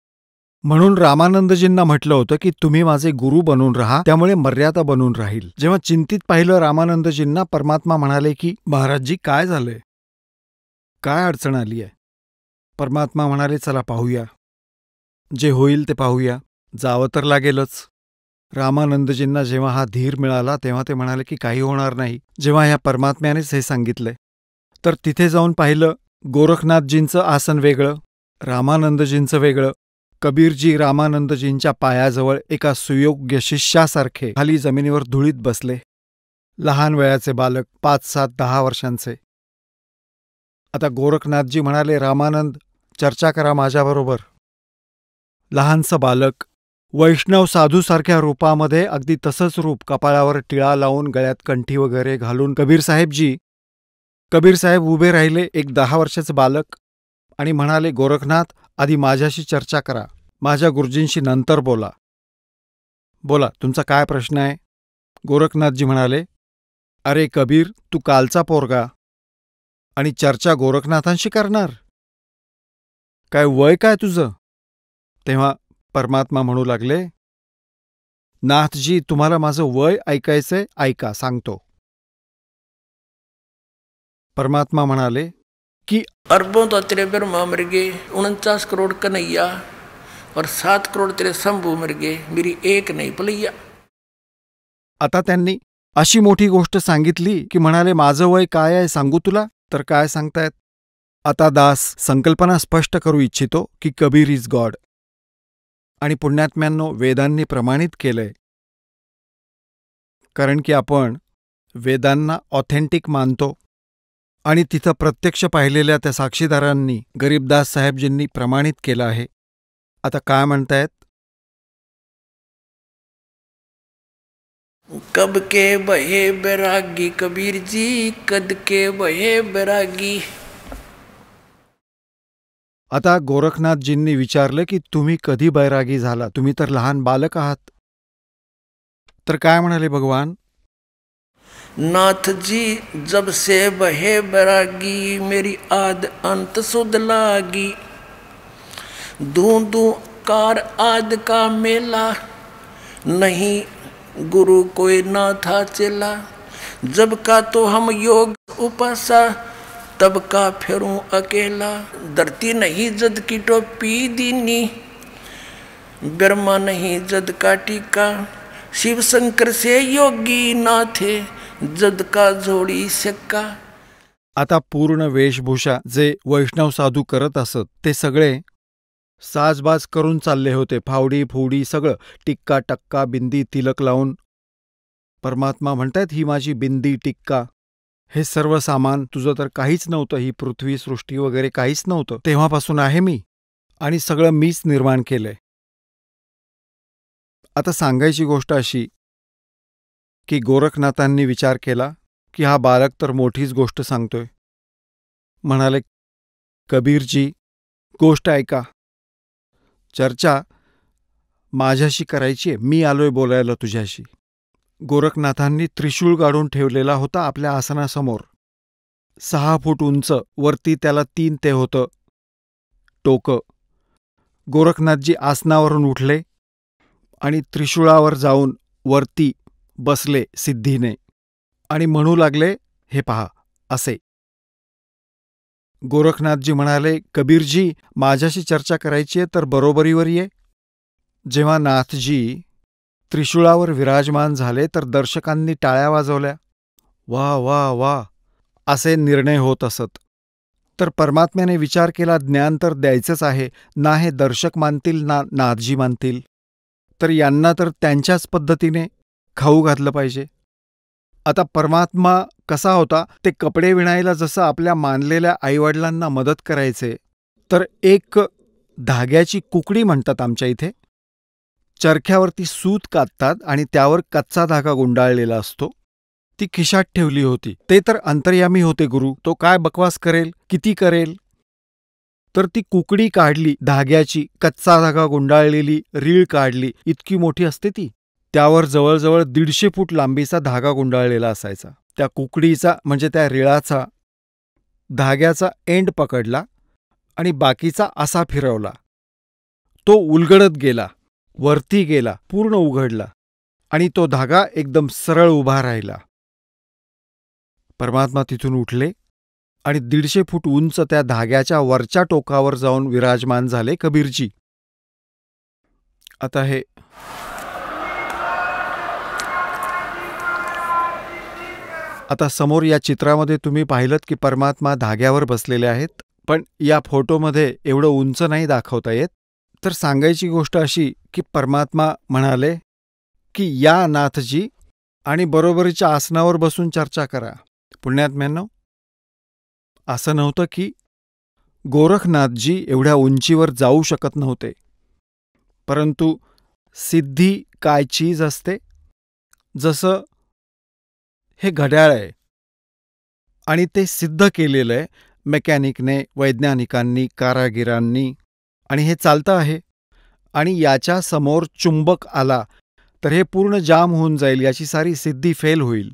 म्हणून रामानंदजींना म्हटलं होतं की तुम्ही माझे गुरु बनून राहा, त्यामुळे मर्यादा बनून राहील. जेव्हा चिंतित पाहिलं रामानंदजींना, परमात्मा म्हणाले की महाराजजी काय झालंय, काय अडचण आली आहे. परमात्मा म्हणाले चला पाहूया, जे होईल ते पाहूया, जावं तर लागेलच. रामानंदजींना जेव्हा हा धीर मिळाला तेव्हा ते म्हणाले की काही होणार नाही. जेव्हा ह्या परमात्म्यानेच हे सांगितलंय, तर तिथे जाऊन पाहिलं गोरखनाथजींचं आसन वेगळं, रामानंदजींचं वेगळं, कबीरजी रामानंदजींच्या पायाजवळ एका सुयोग्य शिष्यासारखे खाली जमिनीवर धुळीत बसले. लहान वयाचे बालक, 5, 7, 10 वर्षांचे. आता गोरखनाथजी म्हणाले, रामानंद, चर्चा करा माझ्याबरोबर. लहानसं बालक वैष्णव साधूसारख्या रूपामध्ये, अगदी तसंच रूप, कपाळावर टिळा लावून, गळ्यात कंठी वगैरे घालून कबीरसाहेब उभे राहिले. एक 10 वर्षाचे बालक, आणि म्हणाले, गोरखनाथ, आधी माझ्याशी चर्चा करा, माझ्या गुरुजींशी नंतर बोला. बोला, तुमचा काय प्रश्न आहे? गोरखनाथजी म्हणाले, अरे कबीर, तू कालचा पोरगा आणि चर्चा गोरखनाथांशी करणार? काय वय काय तुझं? तेव्हा परमात्मा म्हणू लागले, नाथजी, तुम्हाला माझं वय ऐकायचंय? ऐका, सांगतो. परमात्मा म्हणाले कि अरबों तो तेरे ब्रह्मा मर गए, 49 करोड़ कन्हैया, और 7 करोड़ तेरे शंभू मर गए, मेरी एक नहीं पलैया. आता त्यांनी अशी मोठी गोष्ट सांगितली की म्हणाले, माझं वय काय आहे सांगू तुला? तर काय सांगतायत? आता दास संकल्पना स्पष्ट करू इच्छितो की कबीर इज गॉड. आणि पुण्यात्म्यांनो, वेदांनी प्रमाणित केलंय, कारण की आपण वेदांना ऑथेंटिक मानतो. आणि तिथं प्रत्यक्ष पाहिलेल्या त्या साक्षीदारांनी, गरीबदास साहेबजींनी प्रमाणित केलं आहे. आता काय म्हणतायत? कब के बहे बैरागी कबीर जी, कद के बहे बैरागी. आता गोरखनाथजींनी विचारलं की तुम्ही कधी बैरागी झाला? तुम्ही तर लहान बालक आहात. तर काय म्हणाले भगवान? नाथ जी, जब से बहे बैरागी, मेरी आद अंत सुध लागी. दूं कार आद का मेला, नहीं गुरु कोई ना था चेला. जब का तो हम योग उपासा, तब का फिरूं अकेला. धरती नहीं जद की टोपी दीनी, ब्रह्मा नहीं जद का टीका. शिव शंकर से योगी ना थे, जद का जोडी सक्का. आता पूर्ण वेशभूषा जे वैष्णव साधू करत असत ते सगळे साजबाज करून चालले होते. फावडी फुवडी सगळं, टिक्का टक्का, बिंदी तिलक लावून. परमात्मा म्हणतायत, ही माझी बिंदी टिक्का, हे सर्व सामान तुझं तर काहीच नव्हतं. ही पृथ्वी सृष्टी वगैरे काहीच नव्हतं. तेव्हापासून आहे मी, आणि सगळं मीच निर्माण केलंय. आता सांगायची गोष्ट अशी की गोरखनाथांनी विचार केला की हा बालक तर मोठीच गोष्ट सांगतोय. म्हणाले, कबीरजी, गोष्ट ऐका. चर्चा माझ्याशी करायची आहे, मी आलोय बोलायला तुझ्याशी. गोरखनाथांनी त्रिशूळ गाडून ठेवलेला होता आपल्या आसनासमोर. 6 फूट उंच, वरती त्याला 3 ते होतं टोकं. गोरखनाथजी आसनावरून उठले आणि त्रिशूळावर जाऊन वरती बसले सिद्धीने आणि म्हणू लागले, हे पहा, असे. गोरखनाथजी म्हणाले, कबीरजी, माझ्याशी चर्चा करायची आहे तर बरोबरीवर ये. जेव्हा नाथजी त्रिशूळावर विराजमान झाले तर दर्शकांनी टाळ्या वाजवल्या. वा वा वा असे निर्णय होत असत. तर परमात्म्याने विचार केला, ज्ञान तर द्यायचंच आहे, ना हे दर्शक मानतील ना नाथजी मानतील, तर यांना तर त्यांच्याच पद्धतीने खाऊ घातलं पाहिजे. आता परमात्मा कसा होता, ते कपडे विणायला जसं आपल्या मानलेल्या आईवडिलांना मदत करायचे, तर एक धाग्याची कुकडी म्हणतात आमच्या इथे. चरख्यावरती सूत काततात आणि त्यावर कच्चा धागा गुंडाळलेला असतो. ती खिशात ठेवली होती. ते तर अंतर्यामी होते गुरु, तो काय बकवास करेल, किती करेल. तर ती कुकडी काढली धाग्याची, कच्चा धागा गुंडाळलेली रीळ काढली, इतकी मोठी असते ती. त्यावर जवळजवळ 150 फूट लांबीचा धागा गुंडाळलेला असायचा. त्या कुकडीचा म्हणजे त्या रिळाचा धाग्याचा एंड पकडला आणि बाकीचा असा फिरवला. तो उलगडत गेला, वरती गेला, पूर्ण उघडला आणि तो धागा एकदम सरळ उभा राहिला. परमात्मा तिथून उठले आणि 150 फूट उंच त्या धाग्याच्या वरच्या टोकावर जाऊन विराजमान झाले कबीरजी. आता हे आता समोर या चित्रामध्ये तुम्ही पाहिलत की परमात्मा धाग्यावर बसलेले आहेत, पण या फोटोमध्ये एवढं उंच नाही दाखवता येत. तर सांगायची गोष्ट अशी की परमात्मा म्हणाले की या नाथजी आणि बरोबरीच्या आसनावर बसून चर्चा करा. पुण्यात्म्यांनो, असं नव्हतं की गोरखनाथजी एवढ्या उंचीवर जाऊ शकत नव्हते, परंतु सिद्धी काय चीज असते. जसं हे घड्याळ आहे आणि ते सिद्ध केलेलं आहे मेकॅनिकने, वैज्ञानिकांनी, कारागिरांनी, आणि हे चालतं आहे. आणि याच्या समोर चुंबक आला तर हे पूर्ण जाम होऊन जाईल, याची सारी सिद्धी फेल होईल.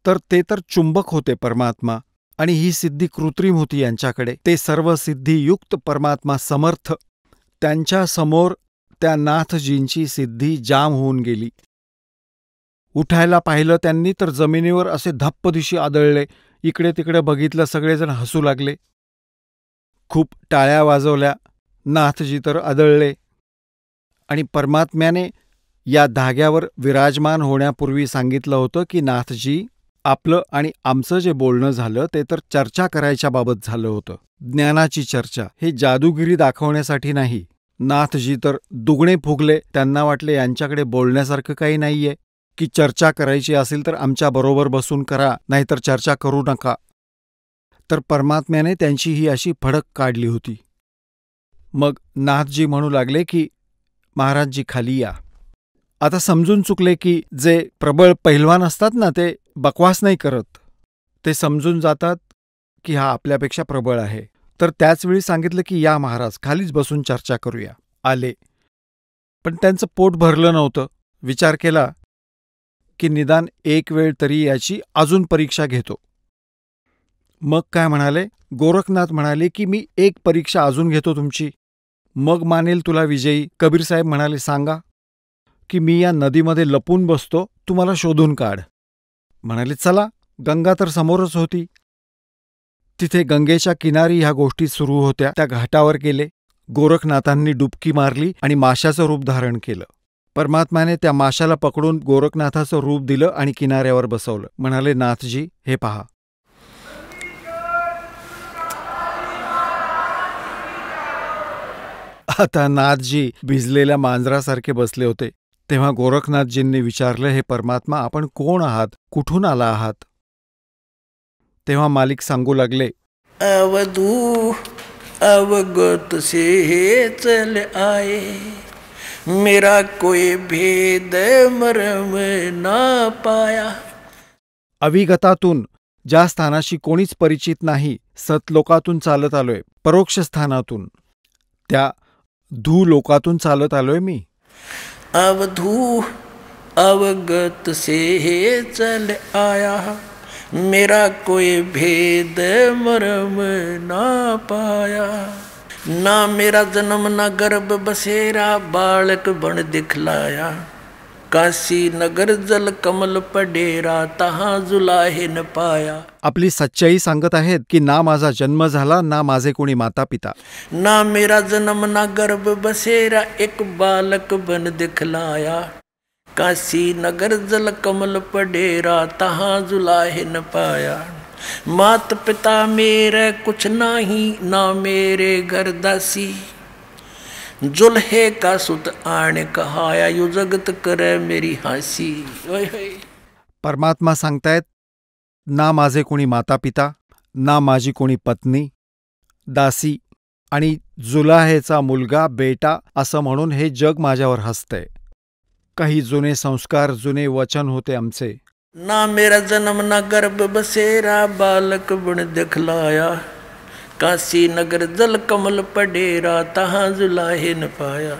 तर ते तर चुंबक होते परमात्मा, आणि ही सिद्धी कृत्रिम होती यांच्याकडे. ते सर्व सिद्धियुक्त परमात्मा समर्थ, त्यांच्या समोर त्या नाथजींची सिद्धी जाम होऊन गेली. उठायला पाहिलं त्यांनी तर जमिनीवर असे धप्पदिशी आदळले. इकडे तिकडे बघितलं, सगळेजण हसू लागले, खूप टाळ्या वाजवल्या. नाथजी तर आदळले. आणि परमात्म्याने या धाग्यावर विराजमान होण्यापूर्वी सांगितलं होतं की नाथजी, आपलं आणि आमचं जे बोलणं झालं ते तर चर्चा करायच्या बाबत झालं होतं, ज्ञानाची चर्चा, हे जादूगिरी दाखवण्यासाठी नाही. नाथजी तर दुगणे फुगले. त्यांना वाटले यांच्याकडे बोलण्यासारखं काही नाहीये, की चर्चा करायची असेल तर आमच्या बरोबर बसून करा, नाहीतर चर्चा करू नका. तर परमात्म्याने त्यांची ही अशी फडक काढली होती. मग नाथजी म्हणू लागले की महाराजजी खाली या. आता समजून चुकले की जे प्रबळ पैलवान असतात ना, ते बकवास नाही करत, ते समजून जातात की हा आपल्यापेक्षा प्रबळ आहे. तर त्याचवेळी सांगितलं की या महाराज, खालीच बसून चर्चा करूया. आले. पण त्यांचं पोट भरलं नव्हतं. विचार केला की निदान एक वेळ तरी याची अजून परीक्षा घेतो. मग काय म्हणाले? गोरखनाथ म्हणाले की मी एक परीक्षा अजून घेतो तुमची, मग मानेल तुला विजयी. कबीरसाहेब म्हणाले, सांगा. की मी या नदीमध्ये लपून बसतो, तू मला शोधून काढ. म्हणाले, चला. गंगा तर समोरच होती. तिथे गंगेच्या किनारी ह्या गोष्टी सुरू होत्या. त्या घाटावर गेले. गोरखनाथांनी डुबकी मारली आणि माशाचं रूप धारण केलं. परमात्म्याने त्या माशाला पकडून गोरखनाथाचं रूप दिलं आणि किनाऱ्यावर बसवलं. म्हणाले, नाथजी, हे पहा. आता नाथजी भिजलेल्या मांजरासारखे बसले होते. तेव्हा गोरखनाथजींनी विचारलं, हे परमात्मा, आपण कोण आहात, कुठून आला आहात? तेव्हा मालिक सांगू लागले, अवधू अवगत से हे चल आए, मेरा कोई भेद मरम ना पाया. अविगतातून, ज्या स्थानाशी कोणीच परिचित नाही, सतलोकातून चालत आलोय, परोक्ष स्थानातून, त्या धूलोकातून चालत आलोय मी. अवधू अवगत से हे चल आया, मेरा कोई भेद मरम ना पाया. ना मेरा जन्म ना गर्भ बसेरा, बालक बन दिखलाया. काशी नगर जल कमल पडेरा, तहां जुलाहे न पाया. आपली सच्चाई सांगत आहेत की ना माझा जन्म झाला, ना माझे कोणी माता पिता. ना मेरा जन्म ना गर्भ बसेरा, एक बालक बन दिखलाया. काशी नगर जल कमल पडेरा, तहां जुलाहे न पाया. मात पिता मेरे कुछ नाही, ना मेरे घर दासी. जुल्हे का सुत आण कहाया, यु जगत करे मेरी हासी. परमात्मा सांगतायत, ना माझे कोणी माता पिता, ना माझी कोणी पत्नी, दासी आणि जुलाहेचा मुलगा, बेटा, असं म्हणून हे जग माझ्यावर हसतंय. काही जुने संस्कार, जुने वचन होते आमचे. ना मेरा जन्म ना गर्भ बसेरा, बालक बन दिखलाया. काशी नगर जल कमल पडेरा, तहां जुलाहे न पाया.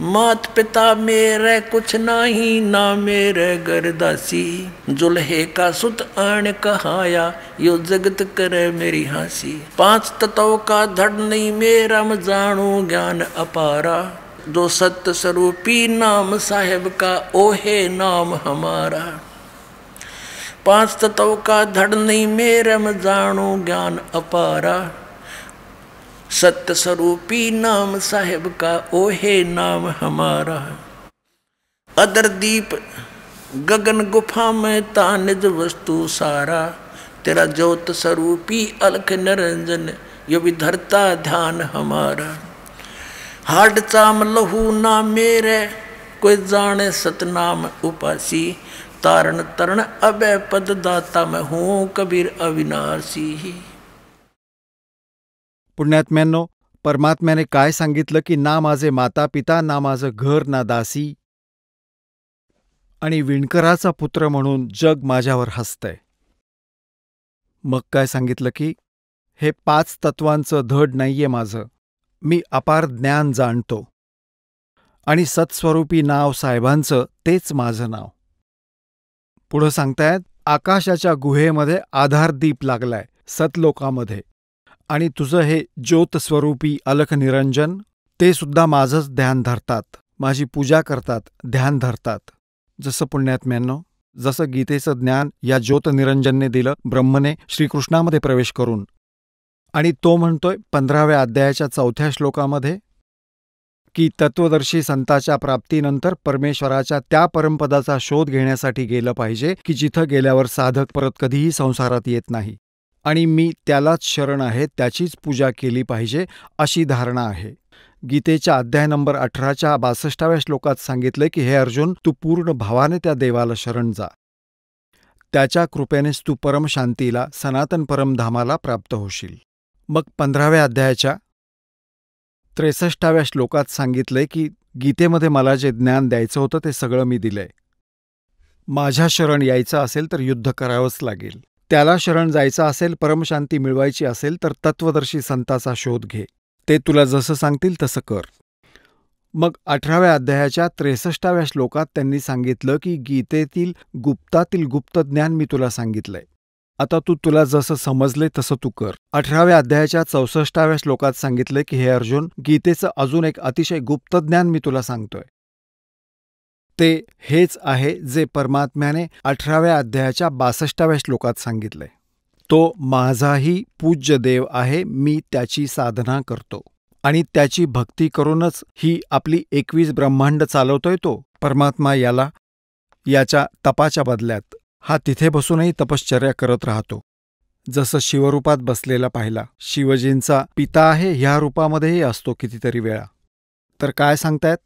मात पिता मेरे कुछ नाही, ना मेरे घर दासी. जुल्हे का सुत आण कहाया, यो जगत करे मेरी हासी. 5 तत्व का धड़ नहीं मेरा, म जानू ज्ञान अपारा. जो सत्य स्वरूपी नाम साहेब का, ओहे नाम हमारा. 5 तत्व का धड़ नहीं मेरे, म जानू ज्ञान अपारा. सत्य स्वरूपी नाम साहेब का, ओहे नाम हमारा. अदर दीप गगन गुफा में ता निज वस्तु सारा. तेरा ज्योत स्वरूपी अलख निरंजन, यो भी धरता ध्यान हमारा. हाड चाम लहू ना मेरे, कोई जाने सतनाम उपासी। तारण तरण अभय पद दाता मैं हूँ, कबीर अविनाशी। पुण्यात्म्यांनो, परमात्म्याने काय सांगितलं की ना माझे माता पिता, ना माझं घर, ना दासी, आणि विणकराचा पुत्र म्हणून जग माझ्यावर हसतंय. मग काय सांगितलं की हे 5 तत्वांचं धड नाहीये माझं, मी अपार ज्ञान जाणतो, आणि सत्स्वरूपी नाव साहेबांचं तेच माझं नाव. पुढं सांगतायत, आकाशाच्या गुहेमध्ये आधारदीप लागलाय सतलोकामध्ये, आणि तुझं हे ज्योतस्वरूपी अलख निरंजन ते सुद्धा माझंच ध्यान धरतात, माझी पूजा करतात, ध्यान धरतात. जसं पुण्यात्म्यांनो, जसं गीतेचं ज्ञान या ज्योतनिरंजनने दिलं ब्रह्मने श्रीकृष्णामध्ये प्रवेश करून, आणि तो म्हणतोय 15व्या अध्यायाच्या 4थ्या श्लोकामध्ये की तत्वदर्शी संताच्या प्राप्तीनंतर परमेश्वराच्या त्या परमपदाचा शोध घेण्यासाठी गेलं पाहिजे की जिथं गेल्यावर साधक परत कधीही संसारात येत नाही, आणि मी त्यालाच शरण आहे, त्याचीच पूजा केली पाहिजे, अशी धारणा आहे. गीतेच्या अध्याय नंबर 18च्या 62व्या श्लोकात सांगितले की हे अर्जुन, तू पूर्ण भावाने त्या देवाला शरण जा, त्याच्या कृपेनेच तू परमशांतीला, सनातन परमधामाला प्राप्त होशील. मग 15व्या अध्यायाच्या 63व्या श्लोकात सांगितलंय की गीतेमध्ये मला जे ज्ञान द्यायचं होतं ते सगळं मी दिलंय. माझ्या शरण यायचं असेल तर युद्ध करावंच लागेल, त्याला शरण जायचं असेल, परमशांती मिळवायची असेल तर तत्वदर्शी संताचा शोध घे, ते तुला जसं सांगतील तसं कर. मग 18व्या अध्यायाच्या 63व्या श्लोकात त्यांनी सांगितलं की गीतेतील गुप्तातील गुप्त ज्ञान मी तुला सांगितलंय, आता तुला जसं समजले तसं तू कर. 18व्या अध्यायाच्या 64व्या श्लोकात सांगितलंय की हे अर्जुन, गीतेचं अजून एक अतिशय गुप्त ज्ञान मी तुला सांगतोय, ते हेच आहे जे परमात्म्याने 18व्या अध्यायाच्या 62व्या श्लोकात सांगितलंय. तो माझाही पूज्य देव आहे, मी त्याची साधना करतो, आणि त्याची भक्ती करूनच ही आपली 21 ब्रह्मांड चालवतोय तो परमात्मा. याच्या तपाच्या बदल्यात हा तिथे बसूनही तपश्चर्या करत राहतो, जसं शिवरूपात बसलेला पाहिला. शिवजींचा पिता आहे ह्या रूपामध्येही असतो कितीतरी वेळा. तर काय सांगतायत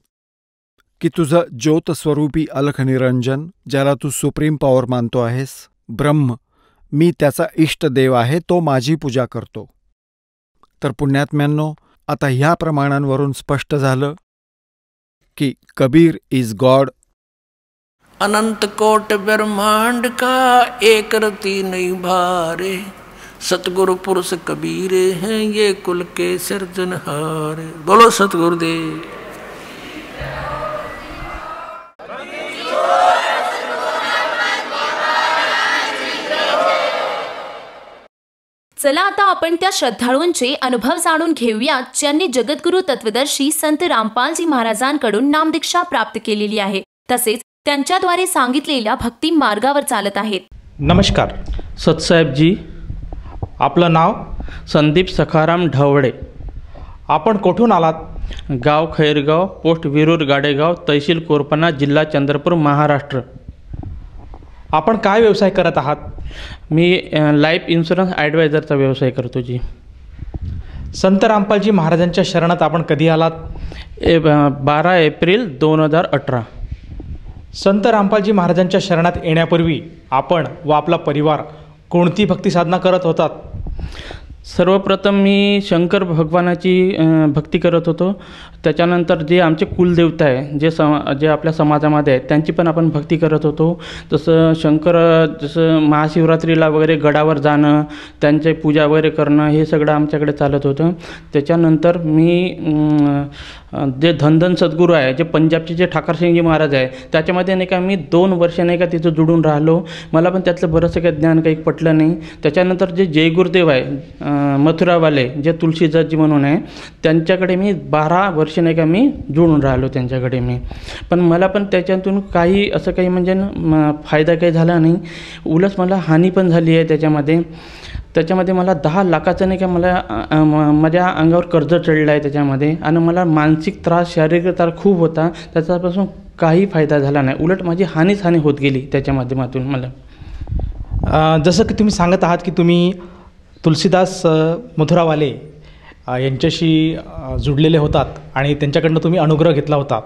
की तुझं ज्योतस्वरूपी अलख निरंजन, ज्याला तू सुप्रीम पॉवर मानतो आहेस, ब्रह्म, मी त्याचा इष्ट देव आहे, तो माझी पूजा करतो. तर पुण्यात्म्यांनो, आता ह्या प्रमाणांवरून स्पष्ट झालं की कबीर इज गॉड. अनंत कोट ब्रह्मांड का एक रति नहीं भारे, सतगुरु पुरुष कबीरे हैं ये कुल के सिरजनहारे. बोलो सतगुरुदेव. चला आता आपण त्या श्रद्धाळूंचे अनुभव जाणून घेऊया ज्यांनी जगद्गुरु तत्वदर्शी संत रामपालजी महाराजांकडून नामदीक्षा प्राप्त केलेली आहे, तसेच त्यांच्याद्वारे सांगितलेल्या भक्ती मार्गावर चालत आहेत. नमस्कार सतसाहेबजी, आपलं नाव संदीप सखाराम ढवळे. आपण कुठून आलात? गाव खैरगाव, पोस्ट विरूर गाडेगाव, तहसील कोरपना, जिल्हा चंद्रपूर, महाराष्ट्र. आपण काय व्यवसाय करत आहात? मी लाईफ इन्शुरन्स ॲडवायझरचा व्यवसाय करतो जी. संत रामपालजी महाराजांच्या शरणात आपण कधी आलात? 12 एप्रिल 2018. संत रामपालजी महाराजांच्या शरणात येण्यापूर्वी आपण व आपला परिवार कोणती भक्ती साधना करत होतात? सर्वप्रथम मी शंकर भगवानाची भक्ती करत होतो. त्याच्यानंतर जे आमचे कुलदेवता आहे, जे आपल्या समाजामध्ये आहे, त्यांची पण आपण भक्ती करत होतो. जसं जसं महाशिवरात्रीला वगैरे गडावर जाणं, त्यांची पूजा वगैरे करणं, हे सगळं आमच्याकडे चालत होतं. त्याच्यानंतर मी जे धनधन सद्गुरू आहे, जे पंजाबचे जे ठाकरसिंगजी महाराज आहे, त्याच्यामध्ये नाही का मी 2 वर्ष नाही का तिथं जुडून राहिलो. मला पण त्यातलं बरंचसं काही ज्ञान काही पटलं नाही. त्याच्यानंतर जे जय गुरुदेव आहे मथुरावाले, जे तुलसीदासजी म्हणून आहे, त्यांच्याकडे मी 12 वर्ष नाही का मी जुळून राहिलो त्यांच्याकडे मी. पण मला पण त्याच्यातून काही असं काही म्हणजे फायदा काही झाला नाही, उलट मला हानी पण झाली आहे त्याच्यामध्ये मला 10 लाखाचं नाही का मला माझ्या अंगावर कर्ज चढलं आहे त्याच्यामध्ये. आणि मला मानसिक त्रास, शारीरिक त्रास खूप होता, त्याच्यापासून काही फायदा झाला नाही, उलट माझी हानीच हानी होत गेली त्याच्या माध्यमातून मला. जसं की तुम्ही सांगत आहात की तुम्ही तुलसीदास मथुरावाले यांच्याशी जुडलेले होतात आणि त्यांच्याकडनं तुम्ही अनुग्रह घेतला होता.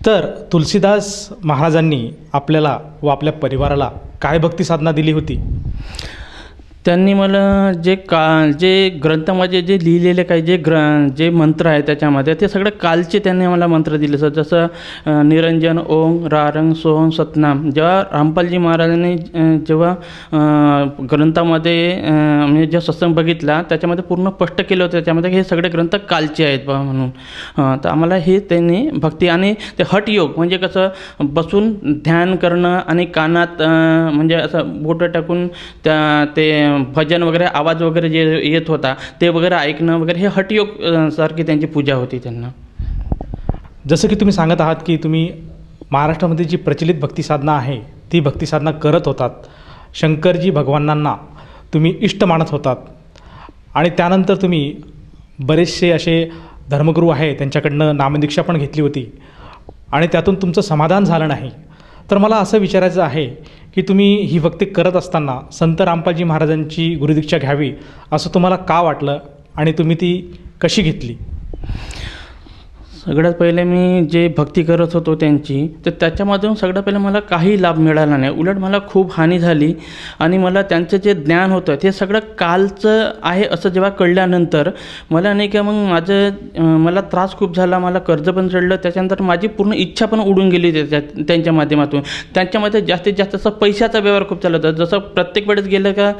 तर तुलसीदास महाराजांनी आपल्याला व आपल्या परिवाराला काय भक्ती साधना दिली होती? त्यांनी मला जे ग्रंथामध्ये जे लिहिलेले काही जे मंत्र आहे त्याच्यामध्ये ते सगळे कालचे त्यांनी मला मंत्र दिले. जसं निरंजन, ओम, रारंग, सोहम, सतनाम. जेव्हा रामपालजी महाराजांनी जेव्हा ग्रंथामध्ये म्हणजे जे सत्संग बघितला त्याच्यामध्ये पूर्ण स्पष्ट केलं होतं त्याच्यामध्ये हे सगळे ग्रंथ कालचे आहेत बा म्हणून. तर आम्हाला हे त्यांनी भक्ती आणि ते हठयोग म्हणजे कसं बसून ध्यान करणं आणि कानात म्हणजे असं बोटं टाकून ते भजन वगैरे आवाज वगैरे जे येत होता ते वगैरे ऐकणं वगैरे हे हठयोग सारखी त्यांची पूजा होती त्यांना. जसं की तुम्ही सांगत आहात की तुम्ही महाराष्ट्रामध्ये जी प्रचलित भक्ती साधना आहे ती भक्ती साधना करत होतात. शंकरजी भगवानांना तुम्ही इष्ट मानत होतात आणि त्यानंतर तुम्ही बरेचसे असे धर्मगुरू आहे त्यांच्याकडनं नामदीक्षा पण घेतली होती आणि त्यातून तुमचं समाधान झालं नाही. तर मला असं विचारायचं आहे की तुम्ही ही भक्ती करत असताना संत रामपालजी महाराजांची गुरुदीक्षा घ्यावी असं तुम्हाला का वाटलं आणि तुम्ही ती कशी घेतली? सगळ्यात पहिले मी जे भक्ती करत होतो त्यांची तर त्याच्यामधून सगळ्यात पहिले मला काही लाभ मिळाला नाही. उलट मला खूप हानी झाली आणि मला त्यांचं जे ज्ञान होतं ते सगळं कालचं आहे असं जेव्हा कळल्यानंतर मला नाही का मग मला त्रास खूप झाला. मला कर्ज पण चढलं. त्याच्यानंतर माझी पूर्ण इच्छा पण उडून गेली त्यांच्या माध्यमातून. त्यांच्यामध्ये जास्तीत जास्त असं पैशाचा व्यवहार खूप चालत होता. जसं प्रत्येक वेळेस गेलं का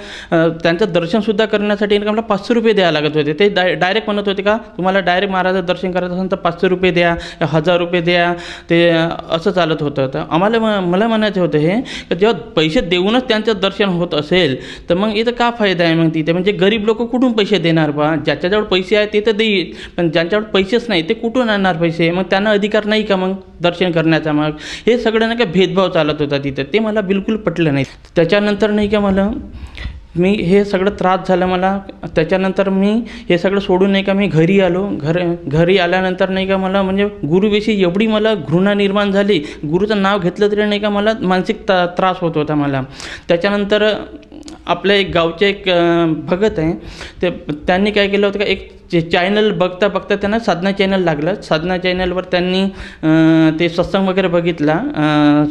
त्यांचं दर्शनसुद्धा करण्यासाठी मला 500 रुपये द्यायला लागत होते. ते डायरेक्ट म्हणत होते का तुम्हाला डायरेक्ट महाराजाचं दर्शन करायचं असेल तर 500 रुपये द्या, 1000 रुपये द्या. ते असं चालत होतं. तर मला म्हणायचं होतं हे की जेव्हा पैसे देऊनच त्यांचं दर्शन होत असेल तर मग इथं का फायदा आहे मग तिथे? म्हणजे गरीब लोक कुठून पैसे देणार बा? ज्याच्याजवळ पैसे आहेत ते तर देईल, पण ज्यांच्याजवळ पैसेच नाही ते कुठून आणणार पैसे? मग त्यांना अधिकार नाही का मग दर्शन करण्याचा? मग हे सगळं नाही का भेदभाव चालत होता तिथं. ते मला बिलकुल पटलं नाही. त्याच्यानंतर नाही का मी हे सगळं त्रास झालं मला. त्याच्यानंतर मी हे सगळं सोडून नाही का मी घरी आलो. घरी आल्यानंतर नाही का मला म्हणजे गुरुविषयी एवढी मला घृणा निर्माण झाली. गुरुचं नाव घेतलं तरी नाही का मला मानसिक त्रास होत होता मला. त्याच्यानंतर आपल्या एक गावचे एक भगत आहे त्यांनी काय केलं होतं का एक चॅनल बघता त्यांना साधना चॅनल लागलं. साधना चॅनलवर त्यांनी ते सत्संग वगैरे बघितला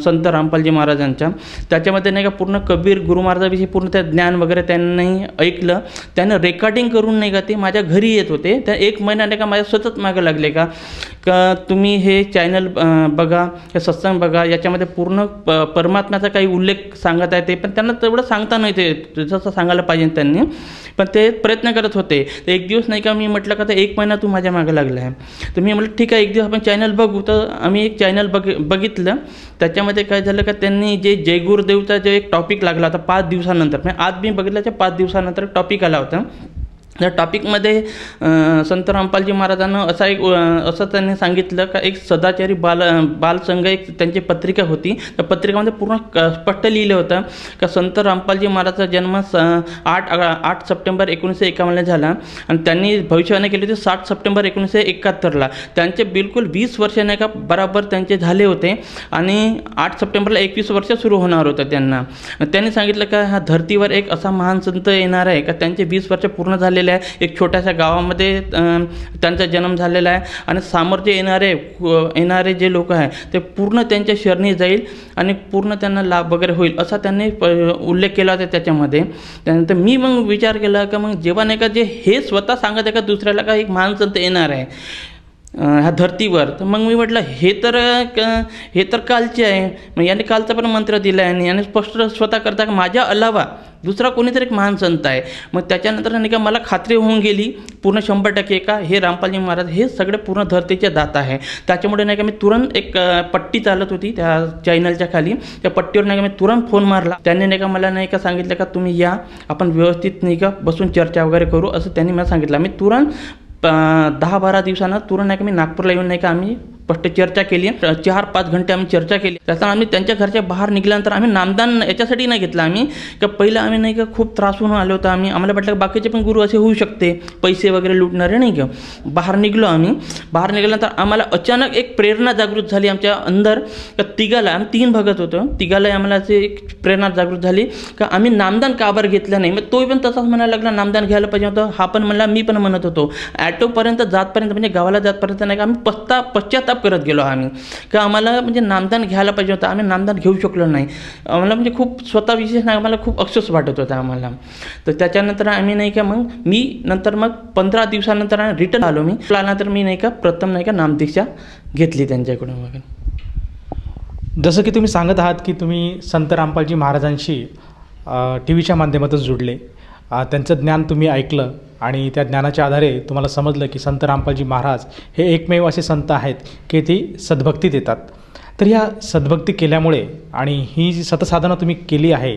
संत रामपालजी महाराजांच्या. त्याच्यामध्ये नाही का पूर्ण कबीर गुरु महाराजाविषयी पूर्ण त्या ज्ञान वगैरे त्यांनी ऐकलं. त्यानं रेकॉर्डिंग करून नाही का ते माझ्या घरी येत होते. त्या 1 महिना नाही का माझ्या सतत मागं लागले का तुम्ही हे चॅनल बघा, हे सत्संग बघा, याच्यामध्ये पूर्ण परमात्म्याचा काही उल्लेख सांगत आहे ते. पण त्यांना तेवढं सांगता नाही ते जसं सांगायला पाहिजे त्यांनी, पण ते प्रयत्न करत होते. तर एक दिवस नाही का मी म्हटलं का तर 1 महिना तू माझ्या मागं लागला आहे. तर मी म्हटलं ठीक आहे एक दिवस आपण चॅनल बघू. तर आम्ही एक चॅनल बघितलं. त्याच्यामध्ये काय झालं का त्यांनी जे जय गुरुदेवचा जो एक टॉपिक लागला होता 5 दिवसानंतर, म्हणजे आज मी बघितल्याच्या 5 दिवसानंतर टॉपिक आला होता. त्या टॉपिकमध्ये संत रामपालजी महाराजांना असं त्यांनी सांगितलं का एक सदाचारी बालसंघ एक त्यांची पत्रिका होती. त्या पत्रिकामध्ये पूर्ण स्पष्ट लिहिलं होतं का संत रामपालजी महाराजांचा जन्म 8 सप्टेंबर 1951 झाला आणि त्यांनी भविष्यवाणी केली होती 7 सप्टेंबर 1971ला. त्यांचे बिलकुल 20 वर्ष नाही का बराबर त्यांचे झाले होते आणि 8 सप्टेंबरला 21 वर्ष सुरू होणार होतं त्यांना. त्यांनी सांगितलं का ह्या धर्तीवर एक असा महान संत येणार आहे का त्यांचे 20 वर्ष पूर्ण झालेले. एक छोट्याशा गावामध्ये त्यांचा जन्म झालेला आहे आणि समोर जे येणारे जे लोक आहे ते पूर्ण त्यांच्या शरणी जाईल आणि पूर्ण त्यांना लाभ वगैरे होईल असा त्यांनी उल्लेख केला होता त्याच्यामध्ये. त्यानंतर मी मग विचार केला का मग जेव्हा नाही का जे हे स्वतः सांगत आहे का दुसऱ्याला का एक महान संत येणार आहे ह्या धर्तीवर, तर मग मी म्हटलं हे तर कालचे आहे. मग याने कालचा पण मंत्र दिला आहे आणि स्पष्ट स्वतः करता का माझ्या अलावा दुसरा कोणीतरी एक महान संत आहे. मग त्याच्यानंतर नाही का मला खात्री होऊन गेली पूर्ण 100% का हे रामपालजी महाराज हे सगळे पूर्ण धर्तीचे दाता आहे. त्याच्यामुळे नाही का मी तुरंत एक पट्टी चालत होती त्या चॅनलच्या खाली, त्या पट्टीवर नाही का मी तुरंत फोन मारला. त्यांनी नाही का मला नाही का सांगितलं का तुम्ही या आपण व्यवस्थित नाही का बसून चर्चा वगैरे करू असं त्यांनी मला सांगितलं. मी तुरंत 10-12 दिवसानं तुरंत नाही का मी नागपूरला येऊन नाही का आम्ही स्पष्ट चर्चा केली. 4-5 घंटे आम्ही चर्चा केली. त्याचा आम्ही त्यांच्या घरच्या बाहेर निघाल्यानंतर आम्ही नामदान याच्यासाठी नाही घेतलं आम्ही, का पहिलं आम्ही नाही का खूप त्रास होऊन आलो होतो आम्ही. आम्हाला वाटलं की बाकीचे पण गुरु असे होऊ शकते, पैसे वगैरे लुटणारे नाही का. बाहेर निघलो आम्ही. बाहेर निघाल्यानंतर आम्हाला अचानक एक प्रेरणा जागृत झाली आमच्या अंदर, का तिघाला, आम्ही 3 भगत होतो, तिघाला आम्हाला असे एक प्रेरणा जागृत झाली का आम्ही नामदान का बरं घेतलं नाही. मग तो पण तसाच म्हणायला लागला नामदान घ्यायला पाहिजे होतं. हा पण म्हणला, मी पण म्हणत होतो. ॲटोपर्यंत जातपर्यंत म्हणजे गावाला जातपर्यंत नाही का आम्ही पश्चाताप करत गेलो आम्ही, का आम्हाला म्हणजे नामदान घ्यायला पाहिजे होतं, आम्ही नामदान घेऊ शकलो नाही. आम्हाला म्हणजे खूप स्वतः विशेष नाही, आम्हाला खूप अफसोस वाटत होता आम्हाला. तर त्याच्यानंतर आम्ही नाही का मग मी नंतर मग 15 दिवसानंतर रिटर्न आलो. मी आल्यानंतर मी नाही का प्रथम नाही का नामदीक्षा घेतली त्यांच्याकडून वगैरे. जसं की तुम्ही सांगत आहात की तुम्ही संत रामपालजी महाराजांशी टी व्हीच्या माध्यमातून जुडले, त्यांचं ज्ञान तुम्ही ऐकलं आणि त्या ज्ञानाच्या आधारे तुम्हाला समजलं की संत रामपालजी महाराज हे एकमेव असे संत आहेत की ती सद्भक्ती देतात. तर ह्या सद्भक्ती केल्यामुळे आणि ही जी सतसाधना तुम्ही केली आहे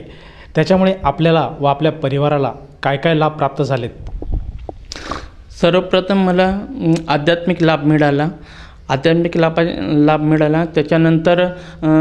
त्याच्यामुळे आपल्याला व आपल्या परिवाराला काय काय लाभ प्राप्त झालेत? सर्वप्रथम मला आध्यात्मिक लाभ मिळाला. त्याच्यानंतर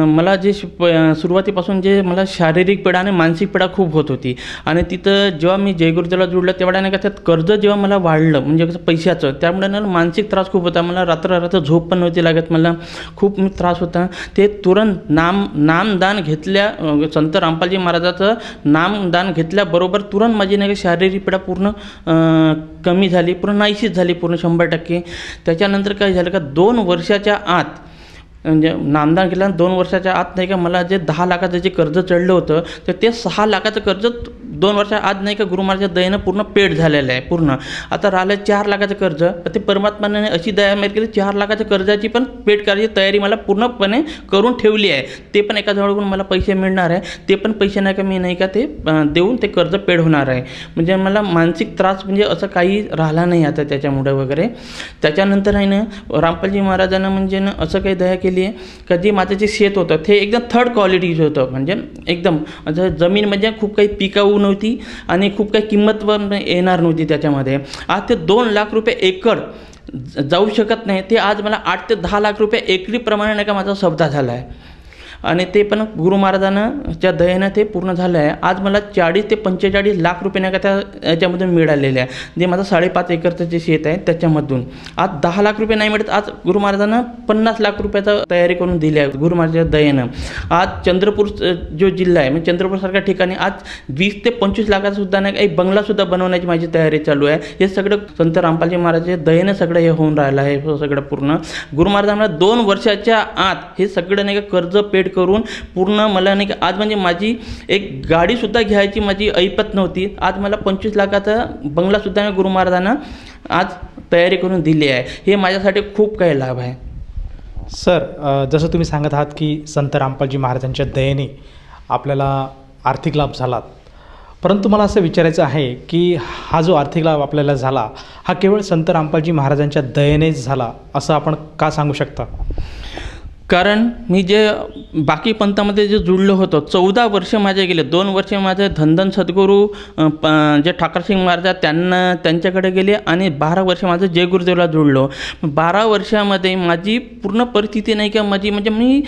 मला जे सुरुवातीपासून जे मला शारीरिक पीडा आणि मानसिक पीडा खूप होत होती. आणि तिथं जेव्हा मी जय गुरुदेवला जुळलं तेवढ्या नाही का त्यात कर्ज जेव्हा मला वाढलं म्हणजे कसं पैशाचं, त्यामुळे ना मानसिक त्रास खूप होता. मला रात्र झोप पण नव्हती लागत, मला खूप त्रास होता. ते तुरंत नामदान घेतल्या, संत रामपालजी महाराजाचं नामदान घेतल्याबरोबर तुरंत माझी नाही का शारीरिक पीडा पूर्ण कमी झाली, पूर्ण नाहीशीच झाली, पूर्ण 100%. त्याच्यानंतर काय झालं का 2 वर्षाच्या आत म्हणजे नामदान केल्या 2 वर्षाच्या आत नाही का मला जे 10 लाखाचं जे कर्ज चढलं होतं तर ते 6 लाखाचं कर्ज 2 वर्षाच्या आत नाही का गुरु महाराजांच्या दयेनं पूर्ण पेड झालेलं आहे पूर्ण. आता राहिलं 4 लाखाचं कर्ज. तर ते परमात्माने अशी दया मिळत केली 4 लाखाच्या कर्जाची पण पेड करायची तयारी मला पूर्णपणे करून ठेवली आहे. ते पण एका जवळून मला पैसे मिळणार आहे, ते पण पैसे नाही का मी नाही का ते देऊन ते कर्ज पेड होणार आहे. म्हणजे मला मानसिक त्रास म्हणजे असं काही राहिला नाही आता त्याच्यामुळे वगैरे. त्याच्यानंतर आहे ना रामपालजी महाराजांना म्हणजे ना असं काही दया केली आहे का जे माझं जे शेत होतं ते एकदम 3rd क्वालिटीचं होतं. म्हणजे एकदम जमीन म्हणजे खूप काही पिकाऊ नव्हती आणि खूप काही किंमत पण येणार नव्हती त्याच्यामध्ये. आज ते 2 लाख रुपये एकर जाऊ शकत नाही, ते आज मला 8 ते 10 लाख रुपये एकरीप्रमाणे नाही का माझा सौदा झाला आहे. आणि ते पण गुरु महाराजांच्या दयेनं ते पूर्ण झालं आहे. आज मला 40 ते 45 लाख रुपये नाही का त्या याच्यामधून मिळालेले आहे. जे माझं 5.5 एकरचं जे शेत आहे त्याच्यामधून आज 10 लाख रुपये नाही मिळत. आज गुरु महाराजांना 50 लाख रुपयाचा तयारी करून दिली आहे गुरु महाराजांच्या दयेनं. आज चंद्रपूर जो जिल्हा आहे म्हणजे चंद्रपूरसारख्या ठिकाणी आज 20 ते 25 लाखाचा सुद्धा नाही एक बंगलासुद्धा बनवण्याची माझी तयारी चालू आहे. हे सगळं संत रामपालजी महाराजांच्या दयेनं सगळं हे होऊन राहिलं आहे. सगळं पूर्ण गुरु महाराजांना 2 वर्षाच्या आत हे सगळं नाही का कर्ज पेड करून पूर्ण मला नाही का आज म्हणजे माझी एक गाडीसुद्धा घ्यायची माझी ऐपत नव्हती. आज मला 25 लाखाचा बंगलासुद्धा गुरु महाराजांना आज तयारी करून दिली आहे. हे माझ्यासाठी खूप काही लाभ आहे. सर, जसं तुम्ही सांगत आहात की संत रामपालजी महाराजांच्या दयेने आपल्याला आर्थिक लाभ झाला, परंतु मला असं विचारायचं आहे की हा जो आर्थिक लाभ आपल्याला झाला हा केवळ संत रामपालजी महाराजांच्या दयेनेच झाला असं आपण का सांगू शकता? कारण मी जे बाकी पंथामध्ये जे जुळलो होतो 14 वर्ष माझे गेले. 2 वर्ष माझे धनधन सद्गुरू जे ठाकरसिंग महाराज त्यांच्याकडे गेले आणि 12 वर्ष माझं जय गुरुदेवला जुळलो. 12 वर्षामध्ये माझी पूर्ण परिस्थिती नाही का माझी म्हणजे मी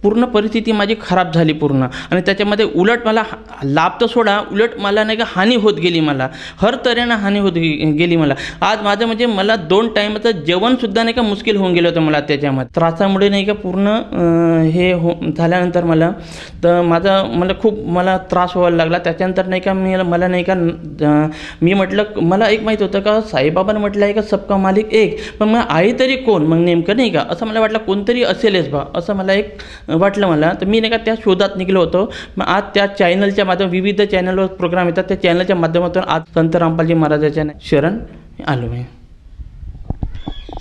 पूर्ण परिस्थिती माझी खराब झाली पूर्ण. आणि त्याच्यामध्ये उलट मला लाभ तर सोडा, उलट मला नाही का हानी होत गेली, मला हर तऱ्हेनं हानी होत गेली मला. आज माझं म्हणजे मला 2 टाईमाचं जेवणसुद्धा नाही का मुश्किल होऊन गेलं होतं मला त्याच्यामध्ये त्रासामुळे नाही का पूर्ण हे झाल्यानंतर मला खूप त्रास व्हायला लागला. त्याच्यानंतर नाही का मला नाही का मी म्हटलं मला एक माहीत होतं का साईबाबांनी म्हटलं आहे का सबका मालिक एक, पण मग आहे तरी कोण मग नेमकं नाही का असं मला वाटलं कोणतरी असेलच बा असं मला एक वाटलं मला. तर मी नाही का त्या शोधात निघलो होतो. मग आज त्या चॅनलच्या माध्यमातून विविध चॅनलवर प्रोग्राम येतात, त्या चॅनलच्या माध्यमातून आज संत रामपालजी महाराजाच्या शरण आलो मी.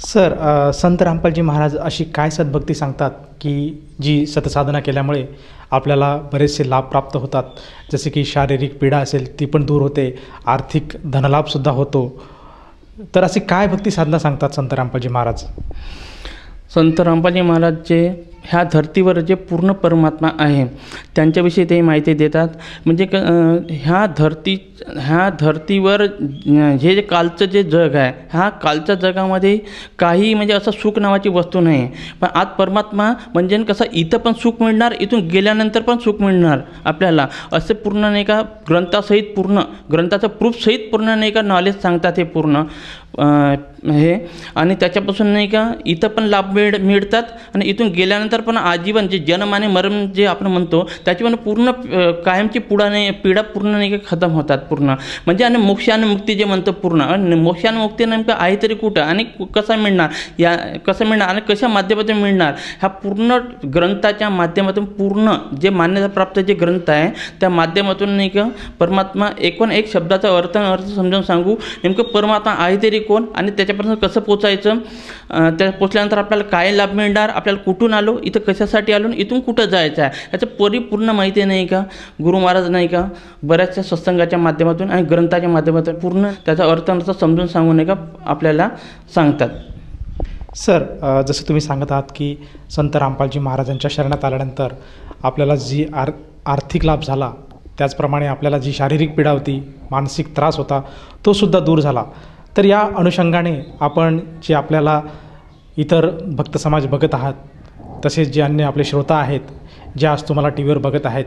सर, संत रामपालजी महाराज अशी काय सद्भक्ती सांगतात की जी सतसाधना केल्यामुळे आपल्याला बरेचसे लाभ प्राप्त होतात, जसे की शारीरिक पीडा असेल ती पण दूर होते, आर्थिक धनलाभसुद्धा होतो. तर अशी काय भक्ती साधना सांगतात संत रामपालजी महाराज? संत रामपालजी महाराजचे ह्या धर्तीवर जे पूर्ण परमात्मा आहे त्यांच्याविषयी ते माहिती देतात. म्हणजे ह्या धर्तीवर हे जे कालचं जे जग आहे, ह्या कालच्या जगामध्ये काही म्हणजे असं सुख नावाची वस्तू नाही. पण आज परमात्मा म्हणजे कसं इथं पण सुख मिळणार, इथून गेल्यानंतर पण सुख मिळणार आपल्याला, असे पूर्ण नाही का ग्रंथासहित पूर्ण ग्रंथाचं प्रूफसहित पूर्ण नाही का नॉलेज सांगतात हे पूर्ण हे. आणि त्याच्यापासून नाही का इथं पण लाभ मिळतात आणि इथून गेल्यानंतर पण आजीवन जे जन्म आणि मरण जे आपण म्हणतो त्याची पण पूर्ण कायमची पिढा पूर्ण नाही का खतम होतात पूर्ण. म्हणजे आणि मोक्ष आणि मुक्ती जे म्हणतो पूर्ण, आणि मोक्ष आणि मुक्ती नेमकं आहे तरी कुठं आणि कसं मिळणार आणि कशा माध्यमातून मिळणार, ह्या पूर्ण ग्रंथाच्या माध्यमातून पूर्ण जे मान्यताप्राप्त जे ग्रंथ आहे त्या माध्यमातून नाही का परमात्मा एक शब्दाचा अर्थ समजावून सांगू. नेमकं परमात्मा आहे तरी कोण आणि त्याच्यापासून कसं पोचायचं, त्या पोचल्यानंतर आपल्याला काय लाभ मिळणार, आपल्याला कुठून आलो, इथं कशासाठी आलो, इथून कुठं जायचं आहे, याचं परिपूर्ण माहिती नाही का गुरु महाराज नाही का बऱ्याचशा सत्संगाच्या माध्यमातून आणि ग्रंथाच्या माध्यमातून पूर्ण त्याचा अर्थ समजून सांगू नाही का आपल्याला सांगतात. सर, जसं तुम्ही सांगत आहात की संत रामपालजी महाराजांच्या शरणात आल्यानंतर आपल्याला जी आर्थिक लाभ झाला, त्याचप्रमाणे आपल्याला जी शारीरिक पीडा होती, मानसिक त्रास होता, तो सुद्धा दूर झाला. तर या अनुषंगाने आपण जे आपल्याला इतर भक्त समाज बघत आहात, तसेच जे अन्य आपले श्रोता आहेत जे आज तुम्हाला टी व्हीवर बघत आहेत,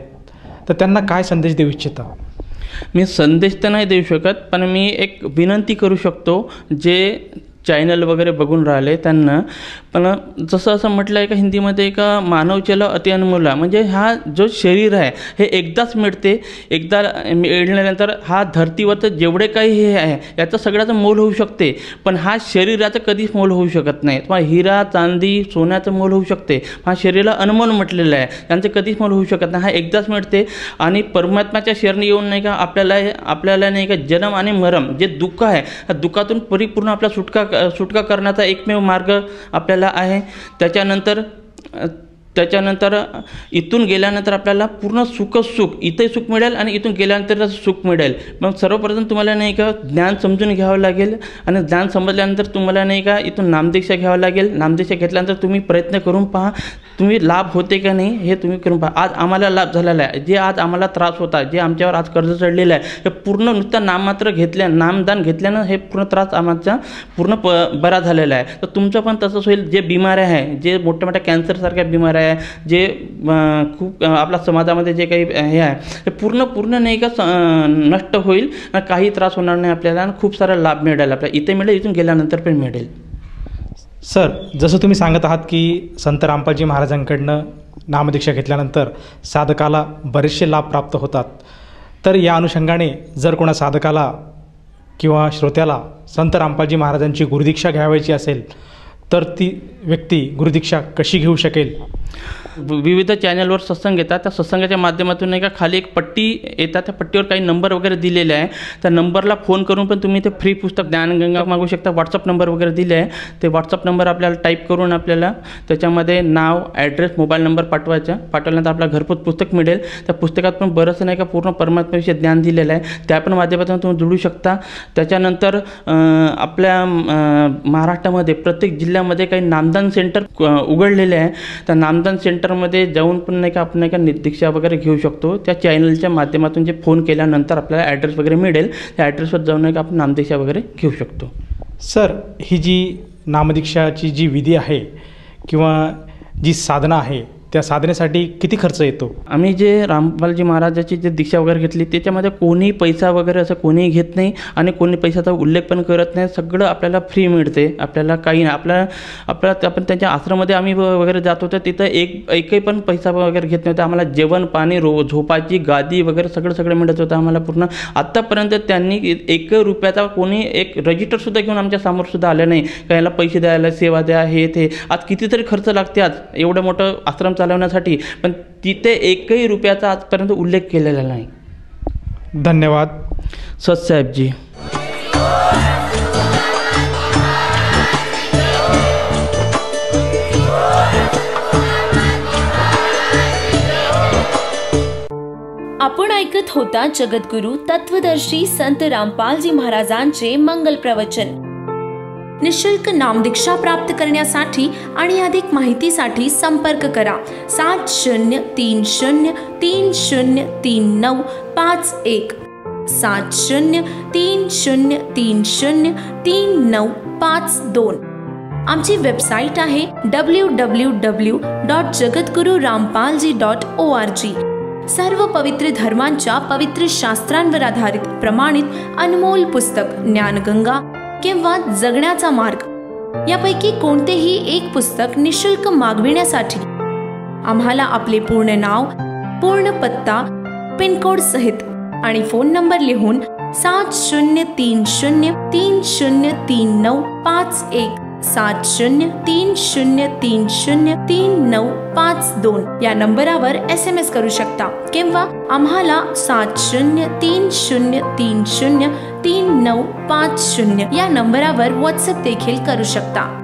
तर त्यांना काय संदेश देऊ इच्छिता? मी संदेश तर नाही देऊ शकत, पण मी एक विनंती करू शकतो जे चॅनल वगैरे बघून राहिले त्यांना. पण जसं असं म्हटलं आहे का हिंदीमध्ये का मानवचेला अति अनमोला, म्हणजे हा जो शरीर आहे हे एकदाच मिळते, एकदा मिळाल्यानंतर हा धर्तीवर जेवढे काही हे आहे याचं सगळ्याचं मोल होऊ शकते, पण हा शरीराचं कधीच मोल होऊ शकत नाही. किंवा हिरा चांदी सोन्याचं मोल होऊ शकते, हा शरीराला अनमोल म्हटलेलं आहे, त्यांचं कधीच मोल होऊ शकत नाही. हा एकदाच मिळते आणि परमात्म्याच्या शरणी येऊन नाही का आपल्याला नाही का जन्म आणि मरण जे दुःख आहे त्या दुःखातून परिपूर्ण आपला सुटका करण्याचा एकमेव मार्ग आपल्याला आहे. त्याच्यानंतर इथून गेल्यानंतर आपल्याला पूर्ण सुख इथे सुख मिळेल आणि इथून गेल्यानंतर सुख मिळेल. मग सर्वप्रथम तुम्हाला नाही का ज्ञान समजून घ्यावं लागेल आणि ज्ञान समजल्यानंतर तुम्हाला नाही का इथून नामदीक्षा घ्यावं लागेल. नामदीक्षा घेतल्यानंतर तुम्ही प्रयत्न करून पहा तुम्ही लाभ होते का नाही हे तुम्ही करून पहा. आज आम्हाला लाभ झालेला आहे, जे आज आम्हाला त्रास होता, जे आमच्यावर आज कर्ज चढलेलं आहे, हे पूर्ण नुसतं नामदान घेतल्यानं हे पूर्ण त्रास आमचा पूर्ण बरा झालेला आहे. तर तुमचं पण तसंच होईल. जे बिमाऱ्या आहे, जे मोठ्या मोठ्या कॅन्सरसारख्या बिमाऱ्या आहे, जे खूप आपल्या समाजामध्ये जे काही हे आहे हे पूर्ण नाही का नष्ट होईल, काही त्रास होणार नाही आपल्याला, खूप सारा लाभ मिळेल आपल्याला, इथे मिळेल, इथून गेल्यानंतर पण मिळेल. सर, जसं तुम्ही सांगत आहात की संत रामपालजी महाराजांकडनं नामदीक्षा घेतल्यानंतर साधकाला बरेचसे लाभ प्राप्त होतात, तर या अनुषंगाने जर कोणा साधकाला किंवा श्रोत्याला संत रामपालजी महाराजांची गुरुदीक्षा घ्यावायची असेल तर ती व्यक्ती गुरुदीक्षा कशी घेऊ शकेल? विविध चॅनलवर सत्संग येतात, त्या सत्संगाच्या माध्यमातून नाही का खाली एक पट्टी येतात, त्या पट्टीवर काही नंबर वगैरे दिलेले आहे, त्या नंबरला फोन करून पण तुम्ही ते फ्री पुस्तक ज्ञानगंगा मागू शकता. व्हॉट्सअप नंबर वगैरे दिले आहे, ते व्हॉट्सअप नंबर आपल्याला टाईप करून आपल्याला त्याच्यामध्ये नाव, ॲड्रेस, मोबाईल नंबर पाठवल्यानंतर आपल्याला घरपोच पुस्तक मिळेल. त्या पुस्तकात पण बरंचसं नाही का पूर्ण परमात्म्याविषयी ज्ञान दिलेलं आहे, त्या पण माध्यमातून तुम्ही जोडू शकता. त्याच्यानंतर आपल्या महाराष्ट्रामध्ये प्रत्येक जिल्ह्यामध्ये काही नामदान सेंटर उघडलेले आहे, त्या नामदान सेंटरमध्ये जाऊन पण नाही का आपण नाही का दीक्षा वगैरे घेऊ शकतो. त्या चॅनलच्या माध्यमातून जे फोन केल्यानंतर आपल्याला ॲड्रेस वगैरे मिळेल, त्या ॲड्रेसवर जाऊन नाही का आपण नामदीक्षा वगैरे घेऊ शकतो. सर, ही जी नामदीक्षाची जी विधी आहे किंवा जी साधना आहे त्या साधनेसाठी किती खर्च येतो? आम्ही जे रामपालजी महाराजाची जे दीक्षा वगैरे घेतली त्याच्यामध्ये कोणी पैसा वगैरे असं कोणीही घेत नाही आणि कोणी पैशाचा उल्लेख पण करत नाही, सगळं आपल्याला फ्री मिळते. आपल्याला काही नाही, आपण त्यांच्या आश्रमामध्ये आम्ही वगैरे जातो तर तिथं एकही पण पैसा वगैरे घेत नव्हता. आम्हाला जेवण, पाणी, झोपाची गादी वगैरे सगळं मिळत होतं आम्हाला पूर्ण. आत्तापर्यंत त्यांनी एक रुपयाचा कोणी एक रजिस्टरसुद्धा घेऊन आमच्या समोरसुद्धा आलं नाही का याला पैसे द्यायला, सेवा द्या, हे ते. आज कितीतरी खर्च लागते आज एवढं मोठं आश्रम चालवण्यासाठी, पण तिथे एकही रुपयाचा आजपर्यंत उल्लेख केलेला नाही. धन्यवाद सतसाहेबजी. आपण ऐकत होता जगद्गुरु तत्वदर्शी संत रामपालजी महाराजांचे मंगल प्रवचन. निशुल्क नामदीक्षा प्राप्त करण्यासाठी आणि अधिक माहितीसाठी संपर्क करा 7030303951 7030303952. आमची वेबसाईट आहे www.jagatgururampalji.org. सर्व पवित्र धर्मांच्या पवित्र शास्त्रांवर आधारित प्रमाणित अनमोल पुस्तक ज्ञानगंगा किंवा जगण्याचा मार्ग यापैकी कोणतेही एक पुस्तक निशुल्क मागविण्यासाठी आम्हाला आपले पूर्ण नाव, पूर्ण पत्ता, पिनकोड सहित आणि फोन नंबर लिहून 7030303951 7030303952 या नंबरावर SMS करू शकता किंवा आम्हाला 7030303950 या नंबरावर WhatsApp देखील करू शकता.